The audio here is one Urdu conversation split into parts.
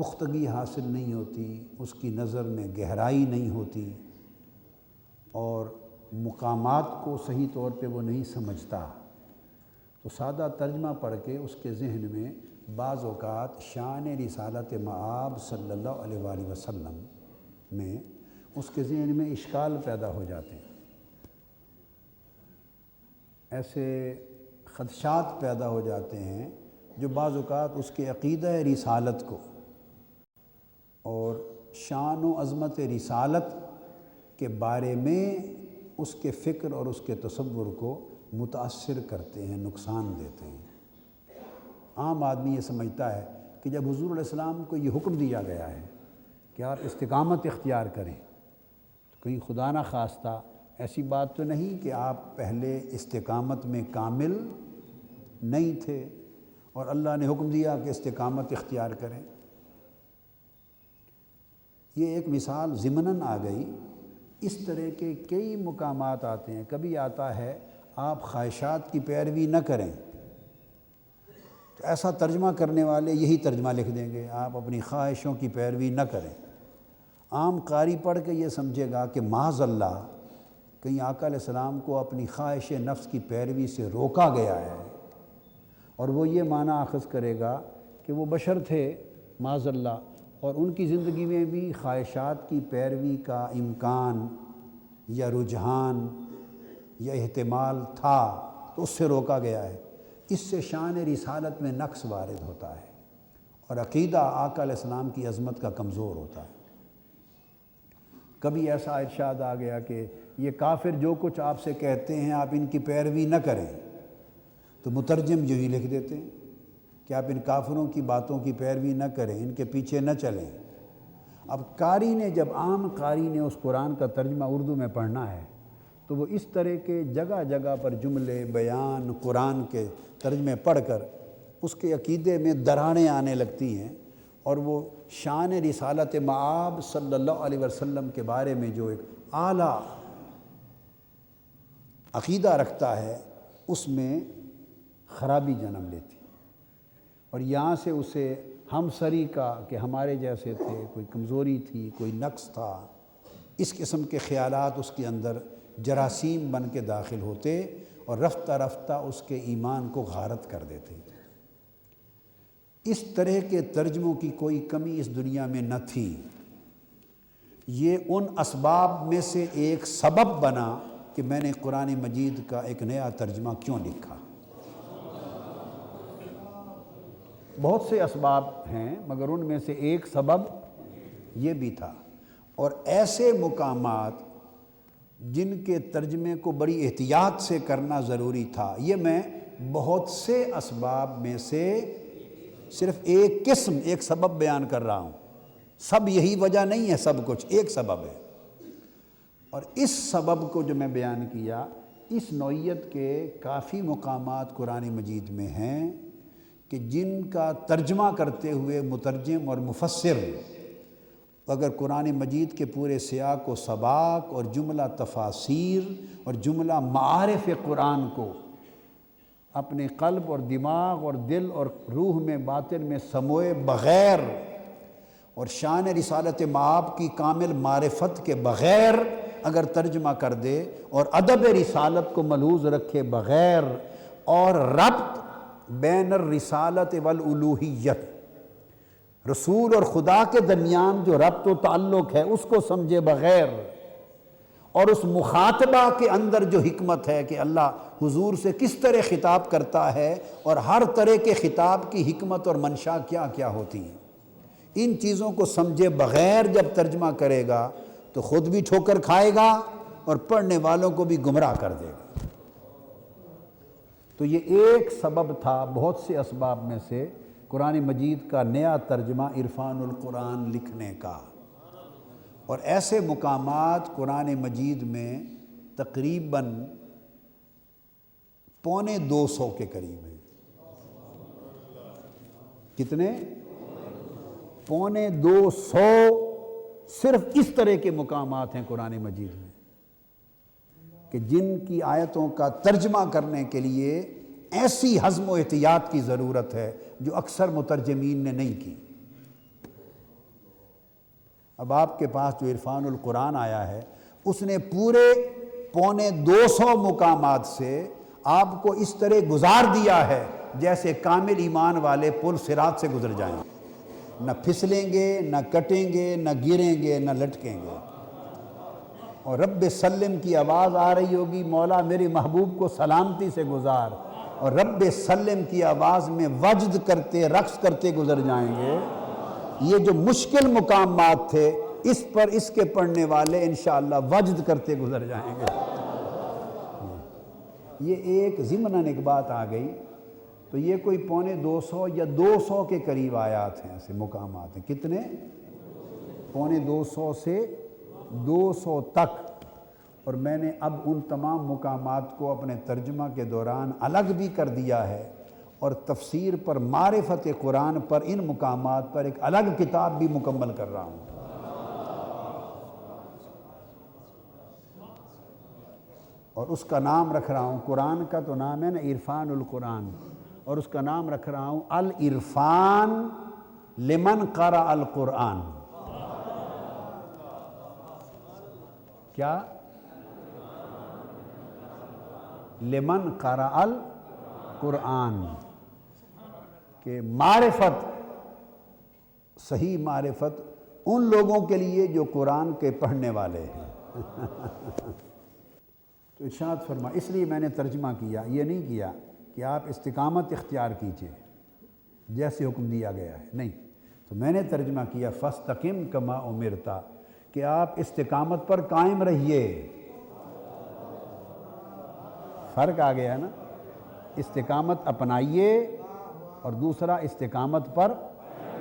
پختگی حاصل نہیں ہوتی، اس کی نظر میں گہرائی نہیں ہوتی، اور مقامات کو صحیح طور پہ وہ نہیں سمجھتا، تو سادہ ترجمہ پڑھ کے اس کے ذہن میں بعض اوقات شان رسالت مآب صلی اللہ علیہ وآلہ وسلم میں اس کے ذہن میں اشکال پیدا ہو جاتے ہیں، ایسے خدشات پیدا ہو جاتے ہیں جو بعض اوقات اس کے عقیدہ رسالت کو اور شان و عظمت رسالت کے بارے میں اس کے فکر اور اس کے تصور کو متاثر کرتے ہیں، نقصان دیتے ہیں۔ عام آدمی یہ سمجھتا ہے کہ جب حضور علیہ السلام کو یہ حکم دیا گیا ہے کہ آپ استقامت اختیار کریں، تو کہیں خدا نہ خواستہ ایسی بات تو نہیں کہ آپ پہلے استقامت میں کامل نہیں تھے اور اللہ نے حکم دیا کہ استقامت اختیار کریں۔ یہ ایک مثال ضمناً آ گئی، اس طرح کے کئی مقامات آتے ہیں۔ کبھی آتا ہے آپ خواہشات کی پیروی نہ کریں، تو ایسا ترجمہ کرنے والے یہی ترجمہ لکھ دیں گے، آپ اپنی خواہشوں کی پیروی نہ کریں۔ عام قاری پڑھ کے یہ سمجھے گا کہ معاذ اللہ کہیں آقا علیہ السلام کو اپنی خواہش نفس کی پیروی سے روکا گیا ہے، اور وہ یہ معنی اخذ کرے گا کہ وہ بشر تھے معاذ اللہ، اور ان کی زندگی میں بھی خواہشات کی پیروی کا امکان یا رجحان یا احتمال تھا، تو اس سے روکا گیا ہے۔ اس سے شان رسالت میں نقص وارد ہوتا ہے، اور عقیدہ آقا علیہ السلام کی عظمت کا کمزور ہوتا ہے۔ کبھی ایسا ارشاد آ گیا کہ یہ کافر جو کچھ آپ سے کہتے ہیں آپ ان کی پیروی نہ کریں، تو مترجم جو ہی لکھ دیتے ہیں کہ آپ ان کافروں کی باتوں کی پیروی نہ کریں، ان کے پیچھے نہ چلیں۔ اب قاری نے، جب عام قاری نے اس قرآن کا ترجمہ اردو میں پڑھنا ہے، تو وہ اس طرح کے جگہ جگہ پر جملے بیان قرآن کے ترجمے پڑھ کر اس کے عقیدے میں دراڑیں آنے لگتی ہیں، اور وہ شان رسالت مآب صلی اللہ علیہ وسلم کے بارے میں جو ایک اعلیٰ عقیدہ رکھتا ہے اس میں خرابی جنم لیتی، اور یہاں سے اسے ہم سری کا کہ ہمارے جیسے تھے، کوئی کمزوری تھی، کوئی نقص تھا، اس قسم کے خیالات اس کے اندر جراثیم بن کے داخل ہوتے، اور رفتہ رفتہ اس کے ایمان کو غارت کر دیتے۔ اس طرح کے ترجموں کی کوئی کمی اس دنیا میں نہ تھی۔ یہ ان اسباب میں سے ایک سبب بنا کہ میں نے قرآن مجید کا ایک نیا ترجمہ کیوں لکھا۔ بہت سے اسباب ہیں، مگر ان میں سے ایک سبب یہ بھی تھا، اور ایسے مقامات جن کے ترجمے کو بڑی احتیاط سے کرنا ضروری تھا، یہ میں بہت سے اسباب میں سے صرف ایک قسم، ایک سبب بیان کر رہا ہوں۔ سب یہی وجہ نہیں ہے، سب کچھ ایک سبب ہے، اور اس سبب کو جو میں بیان کیا، اس نوعیت کے کافی مقامات قرآن مجید میں ہیں کہ جن کا ترجمہ کرتے ہوئے مترجم اور مفسر اگر قرآن مجید کے پورے سیاق و سباق اور جملہ تفاسیر اور جملہ معارف قرآن کو اپنے قلب اور دماغ اور دل اور روح میں باطن میں سموئے بغیر اور شان رسالت مآب کی کامل معرفت کے بغیر اگر ترجمہ کر دے اور ادب رسالت کو ملحوظ رکھے بغیر اور ربط بین الرسالت والالوہیت، رسول اور خدا کے درمیان جو ربط و تعلق ہے اس کو سمجھے بغیر، اور اس مخاطبہ کے اندر جو حکمت ہے کہ اللہ حضور سے کس طرح خطاب کرتا ہے اور ہر طرح کے خطاب کی حکمت اور منشا کیا کیا ہوتی ہے، ان چیزوں کو سمجھے بغیر جب ترجمہ کرے گا تو خود بھی ٹھوکر کھائے گا اور پڑھنے والوں کو بھی گمراہ کر دے گا۔ تو یہ ایک سبب تھا بہت سے اسباب میں سے قرآن مجید کا نیا ترجمہ عرفان القرآن لکھنے کا، اور ایسے مقامات قرآن مجید میں تقریباً 250 کے قریب ہیں۔ کتنے؟ 250 صرف اس طرح کے مقامات ہیں قرآن مجید میں کہ جن کی آیتوں کا ترجمہ کرنے کے لیے ایسی حزم و احتیاط کی ضرورت ہے جو اکثر مترجمین نے نہیں کی۔ اب آپ کے پاس جو عرفان القرآن آیا ہے اس نے پورے 250 مقامات سے آپ کو اس طرح گزار دیا ہے جیسے کامل ایمان والے پل صراط سے گزر جائیں، نہ پھسلیں گے، نہ کٹیں گے، نہ گریں گے، نہ لٹکیں گے۔ اور رب سلم کی آواز آ رہی ہوگی، مولا میرے محبوب کو سلامتی سے گزار، اور رب سلم کی آواز میں وجد کرتے رقص کرتے گزر جائیں گے۔ یہ جو مشکل مقامات تھے اس پر اس کے پڑھنے والے انشاءاللہ وجد کرتے گزر جائیں گے۔ یہ ایک ضمناً ایک بات آ گئی تو یہ کوئی 250 یا 200 کے قریب آیات ہیں، ایسے مقامات ہیں۔ کتنے؟ 250 سے 200 تک۔ اور میں نے اب ان تمام مقامات کو اپنے ترجمہ کے دوران الگ بھی کر دیا ہے، اور تفسیر پر معرفت قرآن پر ان مقامات پر ایک الگ کتاب بھی مکمل کر رہا ہوں۔ اور اس کا نام رکھ رہا ہوں، قرآن کا تو نام ہے نا عرفان القرآن، اور اس کا نام رکھ رہا ہوں العرفان لمن قرأ القرآن۔ کیا؟ لمن قرأ القرآن، کہ معرفت، صحیح معرفت ان لوگوں کے لیے جو قرآن کے پڑھنے والے ہیں۔ تو ارشاد فرما، اس لیے میں نے ترجمہ کیا، یہ نہیں کیا کہ آپ استقامت اختیار کیجئے جیسے حکم دیا گیا ہے، نہیں، تو میں نے ترجمہ کیا فاستقم کما امرتا، کہ آپ استقامت پر قائم رہیے۔ فرق آ گیا نا، استقامت اپنائیے اور دوسرا استقامت پر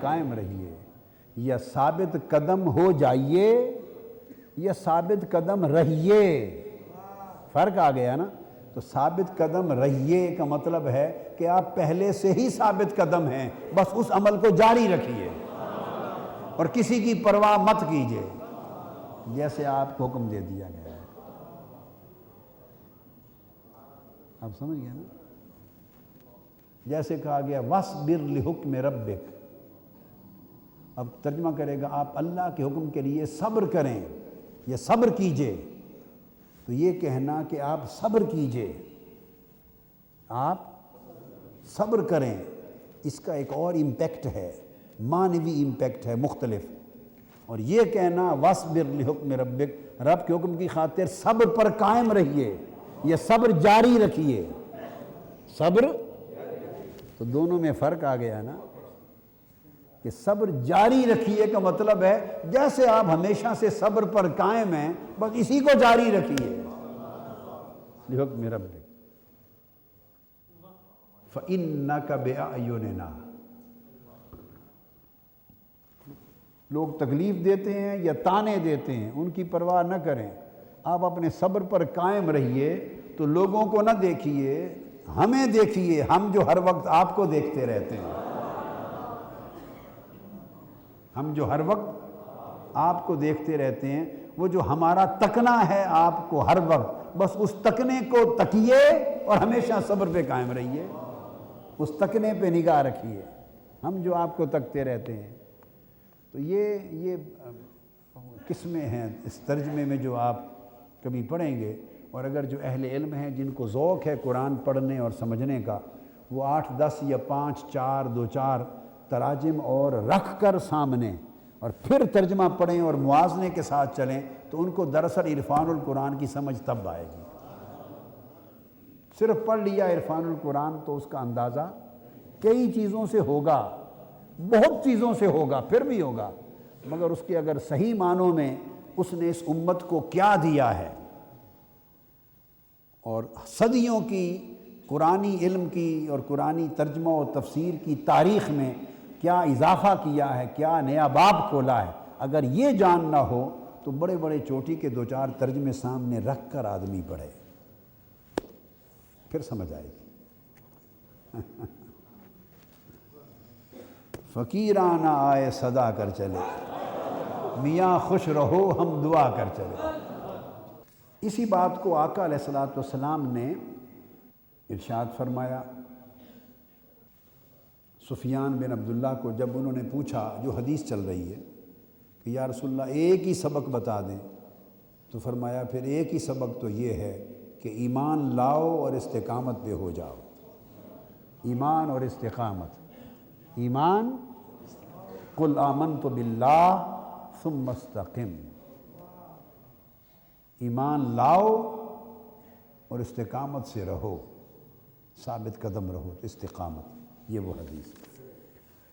قائم رہیے، یا ثابت قدم ہو جائیے یا ثابت قدم رہیے، فرق آ گیا نا۔ تو ثابت قدم رہیے کا مطلب ہے کہ آپ پہلے سے ہی ثابت قدم ہیں، بس اس عمل کو جاری رکھیے اور کسی کی پرواہ مت کیجیے جیسے آپ کو حکم دے دیا گیا ہے۔ آپ سمجھ گئے نا؟ جیسے کہا گیا وَاصْبِرْ لِحُکْمِ رَبِّكَ، اب ترجمہ کرے گا آپ اللہ کے حکم کے لیے صبر کریں یا صبر کیجئے، تو یہ کہنا کہ آپ صبر کیجئے، آپ صبر کریں، اس کا ایک اور امپیکٹ ہے، معنوی امپیکٹ ہے مختلف۔ اور یہ کہنا وَاصْبِرْ لِحُکْمِ رَبِّكَ، رب کے حکم کی خاطر صبر پر قائم رہیے یا صبر جاری رکھیے، صبر، تو دونوں میں فرق آ گیا نا، کہ صبر جاری رکھیے کا مطلب ہے جیسے آپ ہمیشہ سے صبر پر قائم ہیں بس اسی کو جاری رکھیے۔ لِحُکْمِ رَبِّكَ فَإِنَّكَ بِأَعْيُنِنَا، لوگ تکلیف دیتے ہیں یا تانے دیتے ہیں، ان کی پرواہ نہ کریں، آپ اپنے صبر پر قائم رہیے، تو لوگوں کو نہ دیکھیے، ہمیں دیکھیے، ہم جو ہر وقت آپ کو دیکھتے رہتے ہیں، ہم جو ہر وقت آپ کو دیکھتے رہتے ہیں، وہ جو ہمارا تکنا ہے آپ کو ہر وقت، بس اس تکنے کو تکیے اور ہمیشہ صبر پہ قائم رہیے، اس تکنے پہ نگاہ رکھیے، ہم جو آپ کو تکتے رہتے ہیں۔ تو یہ قسمیں ہیں اس ترجمے میں جو آپ کبھی پڑھیں گے، اور اگر جو اہل علم ہیں جن کو ذوق ہے قرآن پڑھنے اور سمجھنے کا، وہ 8 10 یا 5 4 2 4 تراجم اور رکھ کر سامنے اور پھر ترجمہ پڑھیں اور موازنے کے ساتھ چلیں، تو ان کو دراصل عرفان القرآن کی سمجھ تب آئے گی۔ صرف پڑھ لیا عرفان القرآن تو اس کا اندازہ کئی چیزوں سے ہوگا، بہت چیزوں سے ہوگا، پھر بھی ہوگا، مگر اس کے اگر صحیح معنوں میں اس نے اس امت کو کیا دیا ہے، اور صدیوں کی قرآنی علم کی اور قرآنی ترجمہ و تفسیر کی تاریخ میں کیا اضافہ کیا ہے، کیا نیا باب کھولا ہے، اگر یہ جان نہ ہو تو بڑے بڑے چوٹی کے 2 4 ترجمے سامنے رکھ کر آدمی پڑھے، پھر سمجھ آئے گی۔ فقیرانہ آئے صدا کر چلے، میاں خوش رہو ہم دعا کر چلے۔ اسی بات کو آقا علیہ الصلوۃ والسلام نے ارشاد فرمایا۔ سفیان بن عبداللہ کو جب انہوں نے پوچھا، جو حدیث چل رہی ہے، کہ کہ یا رسول اللہ ایک ہی سبق بتا دیں، تو فرمایا پھر ایک ہی سبق تو یہ ہے کہ ایمان لاؤ اور استقامت پہ ہو جاؤ۔ ایمان اور استقامت، ایمان، قل آمنت باللہ ثم استقم، ایمان لاؤ اور استقامت سے رہو، ثابت قدم رہو، استقامت، یہ وہ حدیث۔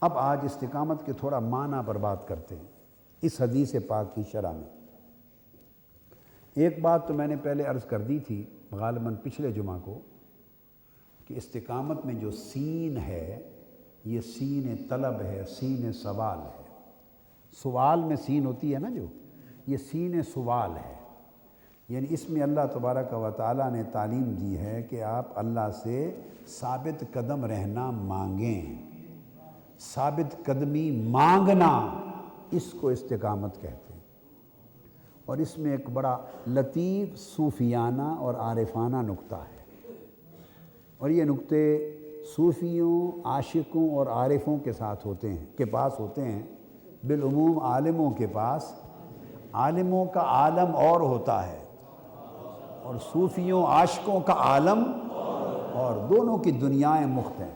اب آج استقامت کے تھوڑا معنی پر بات کرتے ہیں اس حدیث پاک کی شرح میں۔ ایک بات تو میں نے پہلے عرض کر دی تھی غالباً پچھلے جمعہ کو، کہ استقامت میں جو سین ہے یہ سین طلب ہے، سین سوال ہے۔ سوال میں سین ہوتی ہے نا جو، یہ سین سوال ہے، یعنی اس میں اللہ تبارک و تعالیٰ نے تعلیم دی ہے کہ آپ اللہ سے ثابت قدم رہنا مانگیں۔ ثابت قدمی مانگنا، اس کو استقامت کہتے ہیں۔ اور اس میں ایک بڑا لطیف صوفیانہ اور عارفانہ نکتہ ہے، اور یہ نکتے صوفیوں، عاشقوں اور عارفوں کے ساتھ ہوتے ہیں، کے پاس ہوتے ہیں۔ بالعموم عالموں کے پاس، عالموں کا عالم اور ہوتا ہے، اور صوفیوں عاشقوں کا عالم اور، دونوں کی دنیائیں مخت ہیں،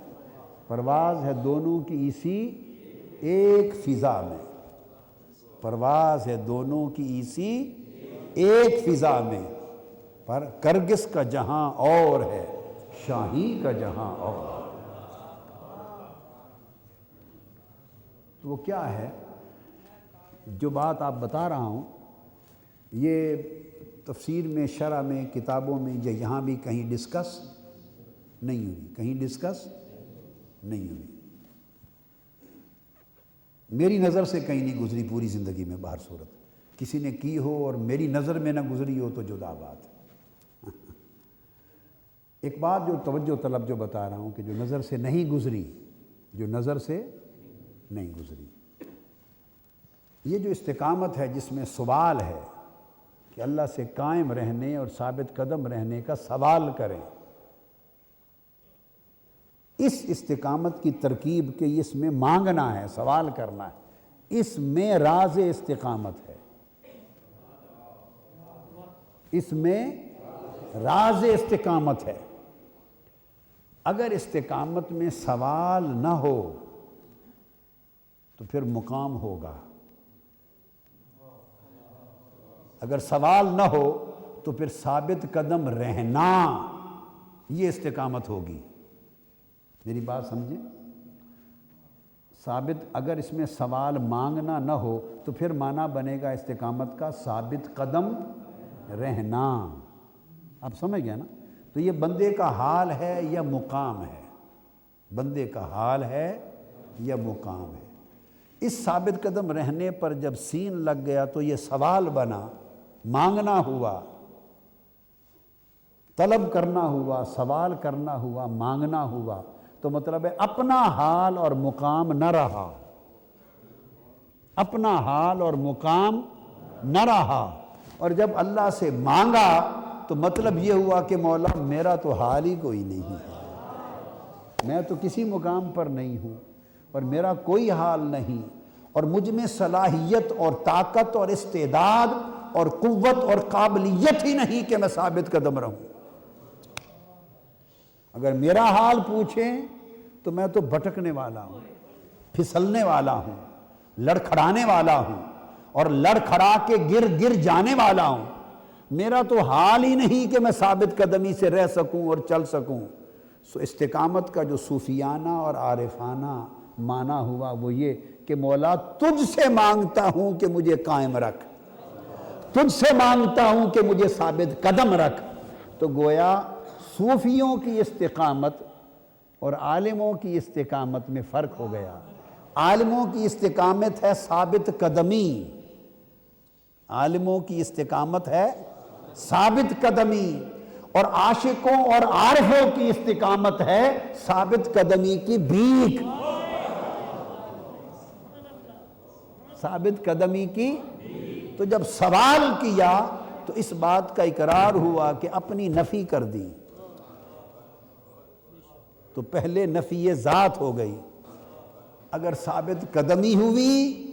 پرواز ہے دونوں کی اسی ایک فضا میں، پرواز ہے دونوں کی اسی ایک فضا میں، پر کرگس کا جہاں اور ہے، شاہی کا جہاں اور۔ تو وہ کیا ہے جو بات آپ بتا رہا ہوں، یہ تفسیر میں، شرح میں، کتابوں میں یا یہاں بھی کہیں ڈسکس نہیں ہوئی، کہیں ڈسکس نہیں ہوئی، میری نظر سے کہیں نہیں گزری پوری زندگی میں باہر صورت، کسی نے کی ہو اور میری نظر میں نہ گزری ہو تو جدا بات ہے۔ ایک بات جو توجہ طلب جو بتا رہا ہوں کہ جو نظر سے نہیں گزری، جو نظر سے نہیں گزری، یہ جو استقامت ہے جس میں سوال ہے کہ اللہ سے قائم رہنے اور ثابت قدم رہنے کا سوال کریں، اس استقامت کی ترکیب کے اس میں مانگنا ہے، سوال کرنا ہے، اس میں راز استقامت ہے، اس میں راز استقامت ہے۔ اگر استقامت میں سوال نہ ہو تو پھر مقام ہوگا، اگر سوال نہ ہو تو پھر ثابت قدم رہنا، یہ استقامت ہوگی۔ میری بات سمجھیں، ثابت، اگر اس میں سوال مانگنا نہ ہو تو پھر معنی بنے گا استقامت کا ثابت قدم رہنا۔ آپ سمجھ گئے نا؟ تو یہ بندے کا حال ہے یا مقام ہے، بندے کا حال ہے یا مقام ہے۔ اس ثابت قدم رہنے پر جب سین لگ گیا تو یہ سوال بنا، مانگنا ہوا، طلب کرنا ہوا، سوال کرنا ہوا، مانگنا ہوا، تو مطلب ہے اپنا حال اور مقام نہ رہا، اپنا حال اور مقام نہ رہا، اور جب اللہ سے مانگا تو مطلب یہ ہوا کہ مولا میرا تو حال ہی کوئی نہیں ہے، میں تو کسی مقام پر نہیں ہوں اور میرا کوئی حال نہیں، اور مجھ میں صلاحیت اور طاقت اور استعداد اور قوت اور قابلیت ہی نہیں کہ میں ثابت قدم رہوں۔ اگر میرا حال پوچھیں تو میں تو بھٹکنے والا ہوں، پھسلنے والا ہوں، لڑکھڑانے والا ہوں، اور لڑکھڑا کے گر گر جانے والا ہوں، میرا تو حال ہی نہیں کہ میں ثابت قدمی سے رہ سکوں اور چل سکوں۔ سو استقامت کا جو صوفیانہ اور عارفانہ معنی ہوا وہ یہ کہ مولا تجھ سے مانگتا ہوں کہ مجھے قائم رکھ، تجھ سے مانگتا ہوں کہ مجھے ثابت قدم رکھ۔ تو گویا صوفیوں کی استقامت اور عالموں کی استقامت میں فرق ہو گیا۔ عالموں کی استقامت ہے ثابت قدمی، عالموں کی استقامت ہے ثابت قدمی، اور عاشقوں اور عارفوں کی استقامت ہے ثابت قدمی کی بھیک، ثابت قدمی کی۔ تو جب سوال کیا تو اس بات کا اقرار ہوا کہ اپنی نفی کر دی، تو پہلے نفی ذات ہو گئی۔ اگر ثابت قدمی ہوئی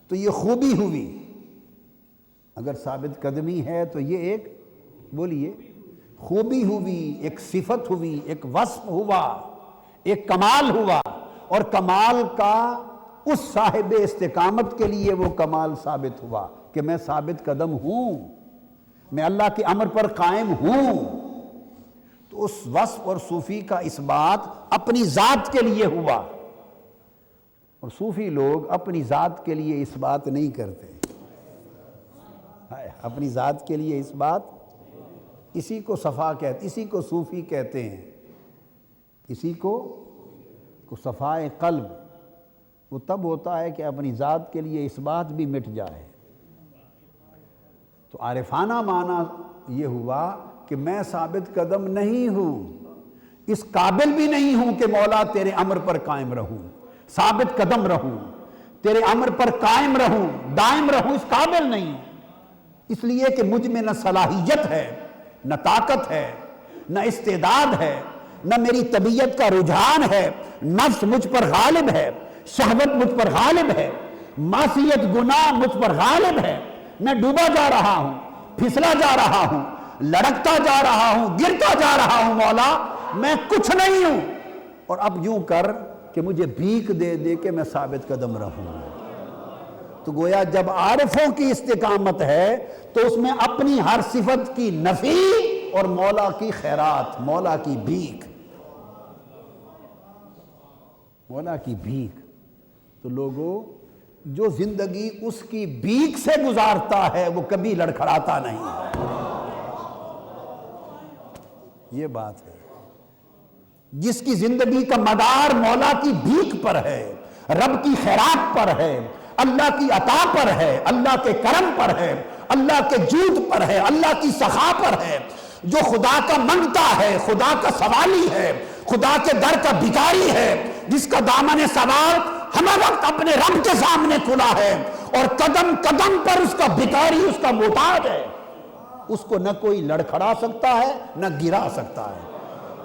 تو یہ خوبی ہوئی. اگر ثابت قدمی ہے تو یہ ایک بولیے خوبی ہوئی، ایک صفت ہوئی، ایک وصف ہوا، ایک کمال ہوا. اور کمال کا اس صاحب استقامت کے لیے وہ کمال ثابت ہوا کہ میں ثابت قدم ہوں، میں اللہ کے امر پر قائم ہوں. تو اس وصف اور صوفی کا اس بات اپنی ذات کے لیے ہوا. اور صوفی لوگ اپنی ذات کے لیے اس بات نہیں کرتے. اپنی ذات کے لیے اس بات، اسی کو صفا کہتے، اسی کو صوفی کہتے ہیں. اسی کو صفائے قلب وہ تب ہوتا ہے کہ اپنی ذات کے لیے اس بات بھی مٹ جائے. تو عارفانہ معنی یہ ہوا کہ میں ثابت قدم نہیں ہوں، اس قابل بھی نہیں ہوں کہ مولا تیرے امر پر قائم رہوں، ثابت قدم رہوں، تیرے امر پر قائم رہوں، دائم رہوں، اس قابل نہیں. اس لیے کہ مجھ میں نہ صلاحیت ہے، نہ طاقت ہے، نہ استعداد ہے، نہ میری طبیعت کا رجحان ہے. نفس مجھ پر غالب ہے، شہوت مجھ پر غالب ہے، معصیت گناہ مجھ پر غالب ہے. میں ڈوبا جا رہا ہوں، پھسلا جا رہا ہوں، لڑکتا جا رہا ہوں، گرتا جا رہا ہوں. مولا میں کچھ نہیں ہوں، اور اب یوں کر کہ مجھے بھیک دے دے کہ میں ثابت قدم رہوں. تو گویا جب عارفوں کی استقامت ہے تو اس میں اپنی ہر صفت کی نفی اور مولا کی خیرات، مولا کی بھیک، مولا کی بھیک. تو لوگوں جو زندگی اس کی بھیک سے گزارتا ہے وہ کبھی لڑکھڑاتا نہیں ہے. یہ بات ہے. جس کی زندگی کا مدار مولا کی بھیک پر ہے، رب کی خیرات پر ہے، اللہ کی عطا پر ہے، اللہ کے کرم پر ہے، اللہ کے جود پر ہے، اللہ کی سخا پر ہے، جو خدا کا منگتا ہے، خدا کا سوالی ہے، خدا کے در کا بھکاری ہے، جس کا دامن سوال ہمہ وقت اپنے رب کے سامنے کھلا ہے، اور قدم قدم پر اس کا بھکاری، اس کا محتاج ہے. اس کو نہ کوئی لڑکھڑا سکتا ہے نہ گرا سکتا ہے،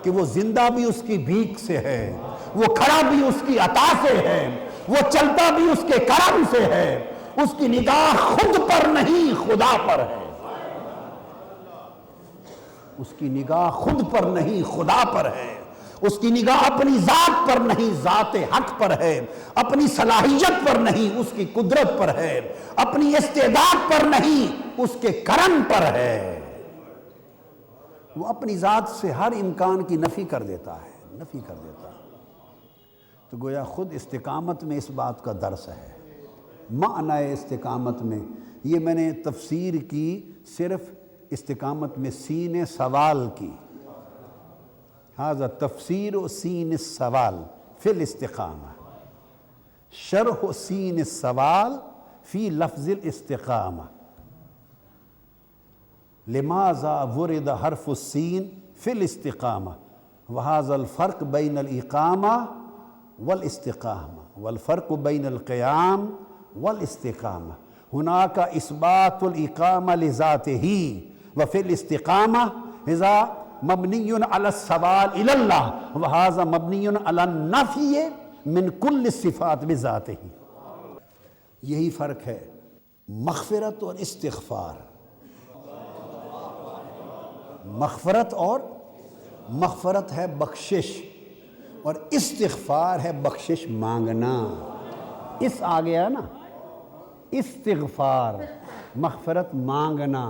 کہ وہ زندہ بھی اس کی بھیک سے ہے، وہ کھڑا بھی اس کی عطا سے ہے، وہ چلتا بھی اس کے کرم سے ہے. اس کی نگاہ خود پر نہیں خدا پر ہے. اس کی نگاہ خود پر نہیں خدا پر ہے. اس کی نگاہ اپنی ذات پر نہیں ذات حق پر ہے، اپنی صلاحیت پر نہیں اس کی قدرت پر ہے، اپنی استعداد پر نہیں اس کے کرم پر ہے. وہ اپنی ذات سے ہر امکان کی نفی کر دیتا ہے، نفی کر دیتا ہے. تو گویا خود استقامت میں اس بات کا درس ہے. معنی استقامت میں یہ میں نے تفسیر کی صرف استقامت میں سین سوال کی. ھذا تفسیر سین السوال فی الاستقامہ، شرح سین السوال فی لفظ الاستقامہ. لماذا ورد حرف السین فی الاستقامہ وهذا الفرق بین الاقامہ والاستقامہ والفرق بین القیام والاستقامہ. هناك اثبات الاقامہ لذاتہ وفی الاستقامہ اذا مبنی علی السوال الی اللہ وهذا مبنی علی النفی من کل الصفات بذاتہ. یہی فرق ہے مغفرت اور استغفار. مغفرت ہے بخشش، اور استغفار ہے بخشش مانگنا. اس آ گیا نا، استغفار مغفرت مانگنا.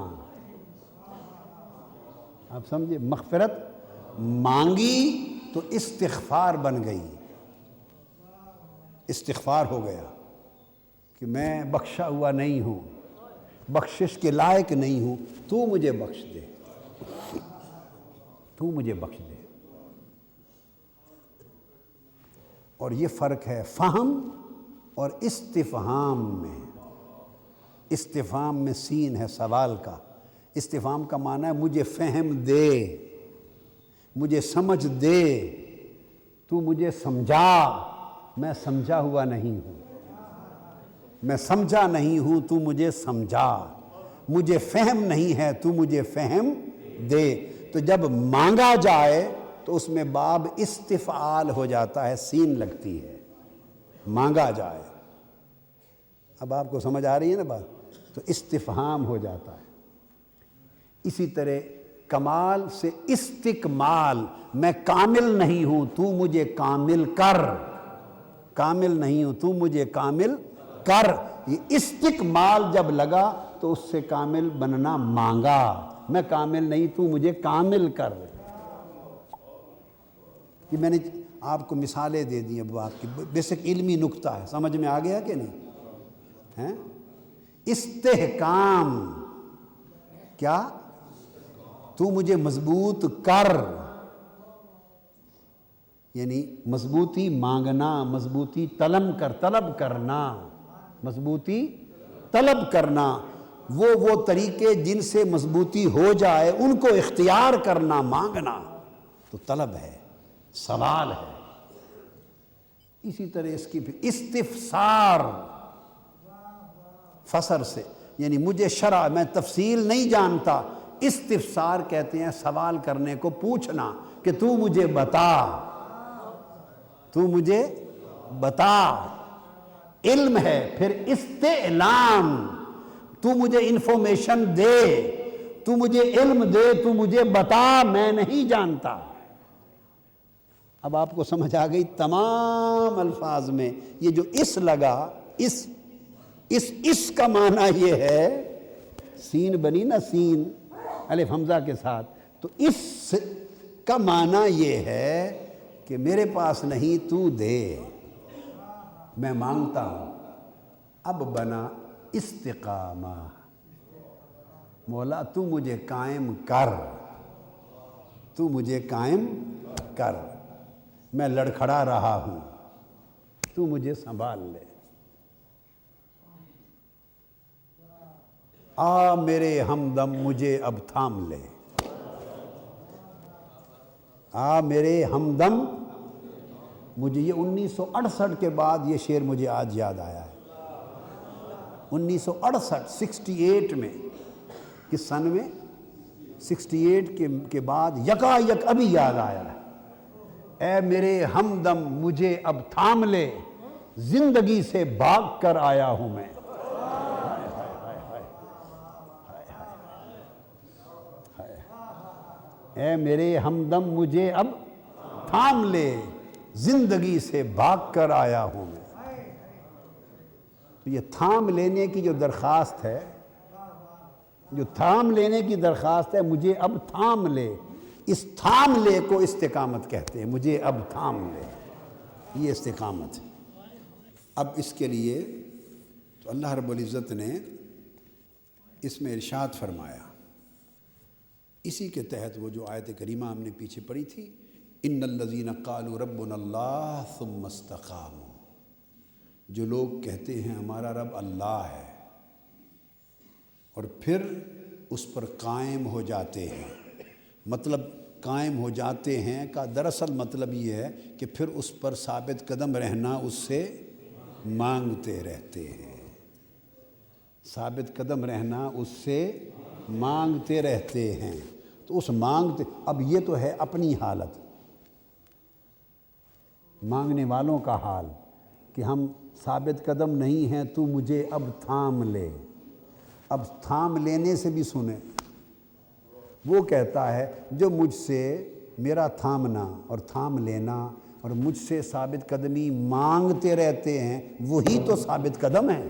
آپ سمجھے، مغفرت مانگی تو استغفار بن گئی، استغفار ہو گیا کہ میں بخشا ہوا نہیں ہوں، بخشش کے لائق نہیں ہوں، تو مجھے بخش دے، تو مجھے بخش دے. اور یہ فرق ہے فہم اور استفہام میں. استفہام میں سین ہے سوال کا. استفہام کا معنی ہے مجھے فہم دے، مجھے سمجھ دے، تو مجھے سمجھا. میں سمجھا ہوا نہیں ہوں، میں سمجھا نہیں ہوں، تو مجھے سمجھا. مجھے فہم نہیں ہے، تو مجھے فہم دے. تو جب مانگا جائے تو اس میں باب استفعال ہو جاتا ہے، سین لگتی ہے. مانگا جائے. اب آپ کو سمجھ آ رہی ہے نا بات؟ تو استفہام ہو جاتا ہے۔ اسی طرح کمال سے استکمال، میں کامل نہیں ہوں تو مجھے کامل کر، کامل نہیں ہوں تو مجھے کامل کر، یہ استکمال جب لگا تو اس سے کامل بننا مانگا، میں کامل نہیں تو مجھے کامل کر۔ یہ میں نے آپ کو مثالیں دے دی، اب آپ کی بیسک علمی نکتہ ہے، سمجھ میں آ گیا کہ نہیں ہیں؟ استحکام کیا؟ تو مجھے مضبوط کر، یعنی مضبوطی مانگنا، مضبوطی طلب کرنا، مضبوطی طلب کرنا، وہ طریقے جن سے مضبوطی ہو جائے ان کو اختیار کرنا، مانگنا تو طلب ہے، سوال ہے۔ اسی طرح اس کی استفسار، فسر سے، یعنی مجھے شرع میں تفصیل نہیں جانتا، استفسار کہتے ہیں سوال کرنے کو، پوچھنا کہ تو مجھے بتا، تو مجھے بتا۔ علم ہے پھر استعلام، تو مجھے انفارمیشن دے، تو مجھے علم دے، تو مجھے بتا، میں نہیں جانتا۔ اب آپ کو سمجھ آ گئی تمام الفاظ میں یہ جو اس لگا، اس کا معنی یہ ہے، سین بنی نا، سین الف حمزہ کے ساتھ، تو اس کا معنی یہ ہے کہ میرے پاس نہیں تو دے، میں مانگتا ہوں۔ اب بنا استقامہ، مولا تو مجھے قائم کر، تو مجھے قائم کر، میں لڑکھڑا رہا ہوں، تو مجھے سنبھال لے۔ آ میرے ہمدم مجھے اب تھام لے، آ میرے ہمدم مجھے، یہ 1968 کے بعد یہ شعر مجھے آج یاد آیا ہے۔ 1968 68 میں، کس سن میں؟ 68 کے بعد یکا یک ابھی یاد آیا ہے۔ اے میرے ہمدم مجھے اب تھام لے، زندگی سے بھاگ کر آیا ہوں میں۔ اے میرے ہمدم مجھے اب تھام لے، زندگی سے بھاگ کر آیا ہوں میں۔ تو یہ تھام لینے کی جو درخواست ہے، جو تھام لینے کی درخواست ہے، مجھے اب تھام لے، اس تھام لے کو استقامت کہتے ہیں، مجھے اب تھام لے، یہ استقامت ہے۔ اب اس کے لیے تو اللہ رب العزت نے اس میں ارشاد فرمایا، اسی کے تحت وہ جو آیت کریمہ ہم نے پیچھے پڑھی تھی، ان الذین قالوا ربنا اللہ ثم استقاموا، جو لوگ کہتے ہیں ہمارا رب اللہ ہے اور پھر اس پر قائم ہو جاتے ہیں، مطلب قائم ہو جاتے ہیں کا دراصل مطلب یہ ہے کہ پھر اس پر ثابت قدم رہنا، اس سے مانگتے رہتے ہیں، ثابت قدم رہنا، اس سے مانگتے رہتے ہیں۔ تو اس مانگتے، اب یہ تو ہے اپنی حالت، مانگنے والوں کا حال کہ ہم ثابت قدم نہیں ہیں، تو مجھے اب تھام لے۔ اب تھام لینے سے بھی سنیں، وہ کہتا ہے جو مجھ سے میرا تھامنا اور تھام لینا اور مجھ سے ثابت قدمی مانگتے رہتے ہیں، وہی تو ثابت قدم ہیں۔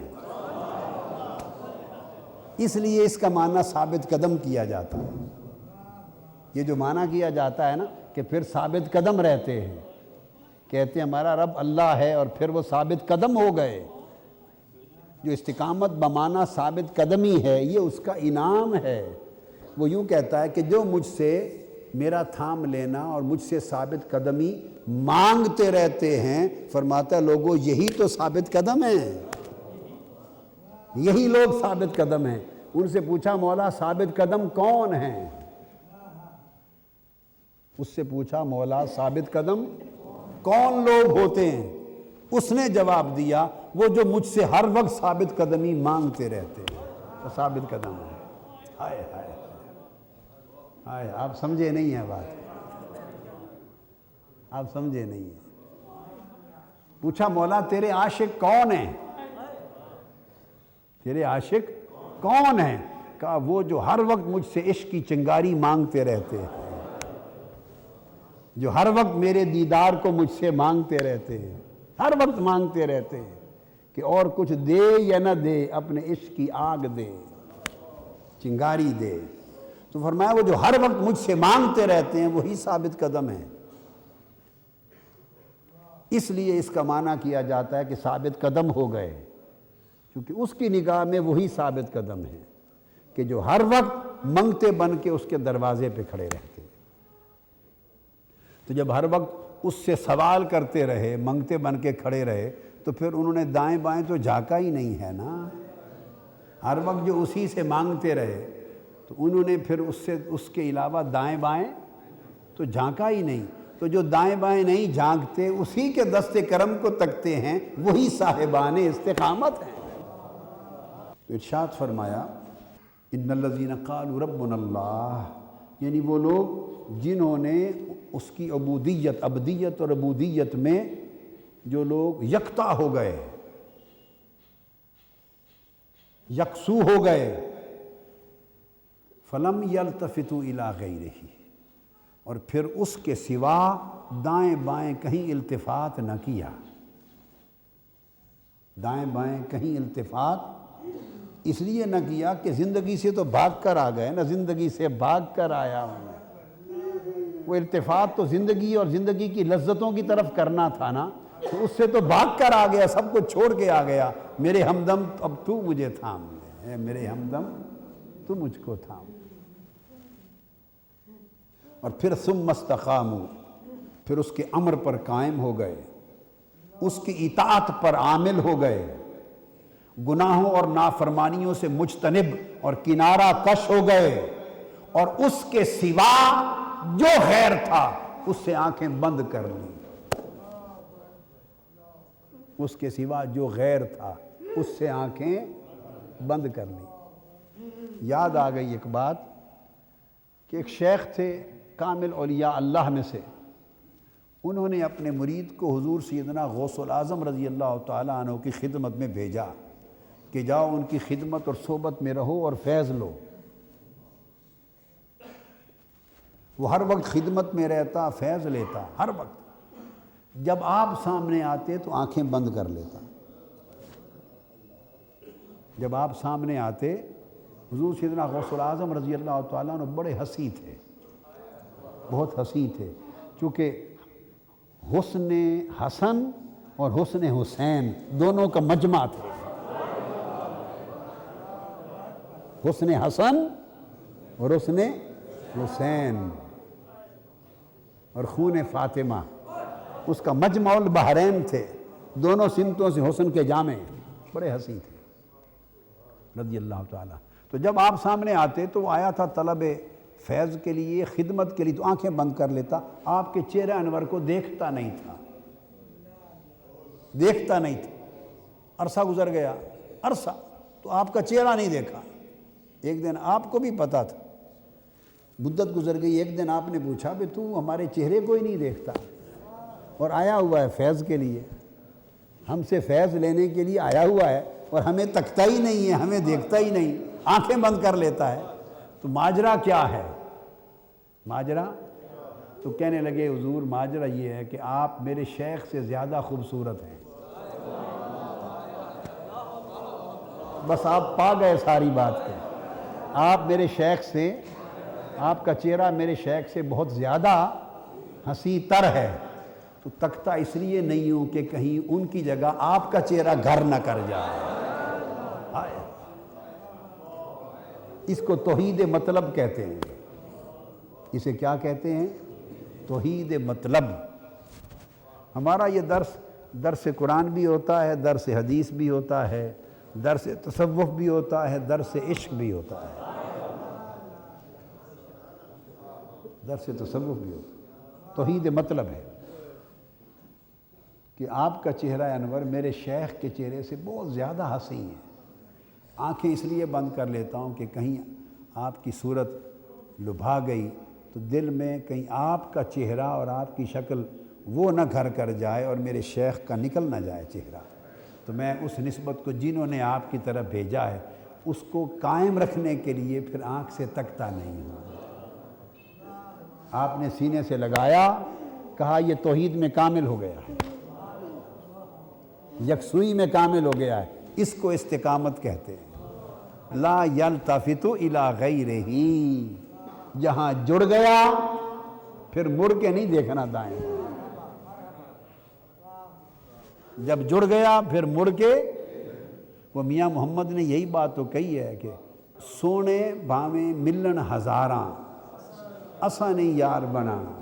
اس لیے اس کا معنی ثابت قدم کیا جاتا ہے۔ یہ جو معنی کیا جاتا ہے نا کہ پھر ثابت قدم رہتے ہیں، کہتے ہیں ہمارا رب اللہ ہے اور پھر وہ ثابت قدم ہو گئے۔ جو استقامت بمعنی ثابت قدمی ہے، یہ اس کا انعام ہے۔ وہ یوں کہتا ہے کہ جو مجھ سے میرا تھام لینا اور مجھ سے ثابت قدمی مانگتے رہتے ہیں، فرماتا ہے لوگوں یہی تو ثابت قدم ہیں، یہی لوگ ثابت قدم ہیں۔ ان سے پوچھا مولا ثابت قدم کون ہیں؟ اس سے پوچھا مولا ثابت قدم کون لوگ ہوتے ہیں؟ اس نے جواب دیا وہ جو مجھ سے ہر وقت ثابت قدمی مانگتے رہتے ہیں، تو ثابت قدم ہے۔ ہائے ہائے ہائے، آپ سمجھے نہیں ہیں بات، آپ سمجھے نہیں ہیں۔ پوچھا مولا تیرے عاشق کون ہیں؟ تیرے عاشق کون ہیں؟ کہا وہ جو ہر وقت مجھ سے عشق کی چنگاری مانگتے رہتے ہیں، جو ہر وقت میرے دیدار کو مجھ سے مانگتے رہتے ہیں، ہر وقت مانگتے رہتے ہیں کہ اور کچھ دے یا نہ دے، اپنے عشق کی آگ دے، چنگاری دے۔ تو فرمایا وہ جو ہر وقت مجھ سے مانگتے رہتے ہیں وہی ثابت قدم ہیں۔ اس لیے اس کا معنی کیا جاتا ہے کہ ثابت قدم ہو گئے، کیونکہ اس کی نگاہ میں وہی ثابت قدم ہے کہ جو ہر وقت منگتے بن کے اس کے دروازے پہ کھڑے رہتے ہیں۔ تو جب ہر وقت اس سے سوال کرتے رہے، منگتے بن کے کھڑے رہے، تو پھر انہوں نے دائیں بائیں تو جھانکا ہی نہیں ہے نا۔ ہر وقت جو اسی سے مانگتے رہے تو انہوں نے پھر اس کے علاوہ دائیں بائیں تو جھانکا ہی نہیں۔ تو جو دائیں بائیں نہیں جھانکتے اسی کے دست کرم کو تکتے ہیں، وہی صاحبان استقامت ہیں۔ تو ارشاد فرمایا ان الذین قالوا ربنا اللہ، یعنی وہ لوگ جنہوں نے اس کی عبودیت، عبدیت اور عبودیت میں جو لوگ یکتا ہو گئے، یکسو ہو گئے، فلم یلتفتوا الی غیرہ، اور پھر اس کے سوا دائیں بائیں کہیں التفات نہ کیا، دائیں بائیں کہیں التفات اس لیے نہ کیا کہ زندگی سے تو بھاگ کر آ گئے نا، زندگی سے بھاگ کر آیا ہوں میں۔ وہ التفات تو زندگی اور زندگی کی لذتوں کی طرف کرنا تھا نا، تو اس سے تو بھاگ کر آ گیا، سب کچھ چھوڑ کے آ گیا۔ میرے ہمدم اب تو مجھے تھام لے، اے میرے ہمدم تو مجھ کو تھام لے۔ اور پھر ثم استقاموا، پھر اس کے امر پر قائم ہو گئے، اس کی اطاعت پر عامل ہو گئے، گناہوں اور نافرمانیوں سے مجتنب اور کنارہ کش ہو گئے، اور اس کے سوا جو خیر تھا اس سے آنکھیں بند کر لی، اس کے سوا جو غیر تھا اس سے آنکھیں بند کر لی۔ یاد آ گئی ایک بات کہ ایک شیخ تھے کامل اولیاء اللہ میں سے، انہوں نے اپنے مرید کو حضور سیدنا غوث العظم رضی اللہ تعالیٰ عنہ کی خدمت میں بھیجا کہ جاؤ ان کی خدمت اور صحبت میں رہو اور فیض لو۔ وہ ہر وقت خدمت میں رہتا، فیض لیتا، ہر وقت۔ جب آپ سامنے آتے تو آنکھیں بند کر لیتا۔ جب آپ سامنے آتے، حضور سیدنا غوث العظم رضی اللہ تعالیٰ عنہ بڑے حسین تھے، بہت حسین تھے، چونکہ حسن حسن اور حسن حسین دونوں کا مجمع تھے۔ حسن حسن اور حسن حسین اور خون فاطمہ اس کا مجمع البحرین تھے، دونوں سمتوں سے حسن کے جامع، بڑے حسین تھے رضی اللہ تعالیٰ۔ تو جب آپ سامنے آتے تو وہ آیا تھا طلب فیض کے لیے، خدمت کے لیے، تو آنکھیں بند کر لیتا، آپ کے چہرہ انور کو دیکھتا نہیں تھا، دیکھتا نہیں تھا۔ عرصہ گزر گیا، عرصہ تو آپ کا چہرہ نہیں دیکھا۔ ایک دن آپ کو بھی پتا تھا، مدت گزر گئی، ایک دن آپ نے پوچھا کہ تو ہمارے چہرے کو ہی نہیں دیکھتا اور آیا ہوا ہے فیض کے لیے، ہم سے فیض لینے کے لیے آیا ہوا ہے اور ہمیں تکتا ہی نہیں ہے، ہمیں دیکھتا ہی نہیں، آنکھیں بند کر لیتا ہے، تو ماجرا کیا ہے؟ ماجرا تو کہنے لگے حضور ماجرا یہ ہے کہ آپ میرے شیخ سے زیادہ خوبصورت ہیں۔ بس آپ پا گئے ساری بات کو، آپ میرے شیخ سے، آپ کا چہرہ میرے شیخ سے بہت زیادہ حسین تر ہے، تو تکتا اس لیے نہیں ہوں کہ کہیں ان کی جگہ آپ کا چہرہ گھر نہ کر جائے۔ اس کو توحید مطلب کہتے ہیں۔ اسے کیا کہتے ہیں؟ توحید مطلب۔ ہمارا یہ درس قرآن بھی ہوتا ہے، درس حدیث بھی ہوتا ہے، درس تصوف بھی ہوتا ہے، درس عشق بھی ہوتا ہے، درس تصوف بھی ہوتا ہے۔ توحید مطلب ہے کہ آپ کا چہرہ انور میرے شیخ کے چہرے سے بہت زیادہ حسین ہے۔ آنکھیں اس لیے بند کر لیتا ہوں کہ کہیں آپ کی صورت لبھا گئی تو دل میں کہیں آپ کا چہرہ اور آپ کی شکل وہ نہ گھر کر جائے اور میرے شیخ کا نکل نہ جائے چہرہ، تو میں اس نسبت کو جنہوں نے آپ کی طرف بھیجا ہے اس کو قائم رکھنے کے لیے پھر آنکھ سے تکتا نہیں ہوں۔ آپ نے سینے سے لگایا، کہا یہ توحید میں کامل ہو گیا ہے، یکسوئی میں کامل ہو گیا ہے، اس کو استقامت کہتے ہیں۔ لا یلتفت الی غیرہ، جہاں جڑ گیا پھر مڑ کے نہیں دیکھنا دائیں، جب جڑ گیا پھر مڑ کے۔ وہ میاں محمد نے یہی بات تو کہی ہے کہ سونے بھاویں ملن ہزاراں اساں نہیں یار بنانا،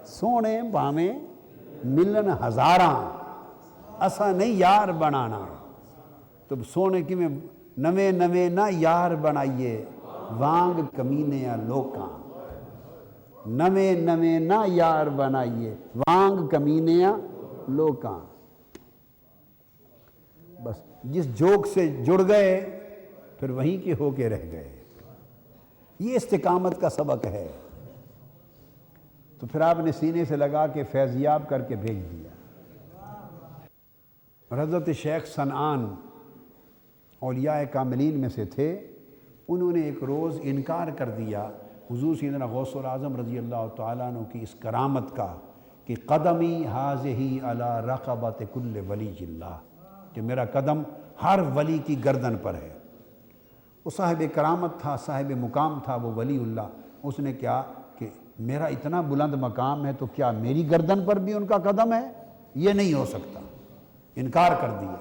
سونے بھاویں ملن ہزاراں اساں نہیں یار بنانا۔ تو سونے کی میں نویں نویں نہ یار بنائیے وانگ کمینیاں لوکاں، نویں نویں نہ یار بنائیے وانگ کمینیاں لوکاں۔ بس جس جوک سے جڑ گئے پھر وہیں کے ہو کے رہ گئے، یہ استقامت کا سبق ہے۔ تو پھر آپ نے سینے سے لگا کے فیضیاب کر کے بھیج دیا۔ حضرت شیخ صنعان اولیاء کاملین میں سے تھے، انہوں نے ایک روز انکار کر دیا حضور سیدنا غوث العظم رضی اللہ تعالیٰ عنہ کی اس کرامت کا کہ قدمی ہاذہی علی رقبۃ کل ولی اللہ، کہ میرا قدم ہر ولی کی گردن پر ہے۔ وہ صاحب کرامت تھا، صاحب مقام تھا، وہ ولی اللہ۔ اس نے کیا کہ میرا اتنا بلند مقام ہے تو کیا میری گردن پر بھی ان کا قدم ہے؟ یہ نہیں ہو سکتا، انکار کر دیا۔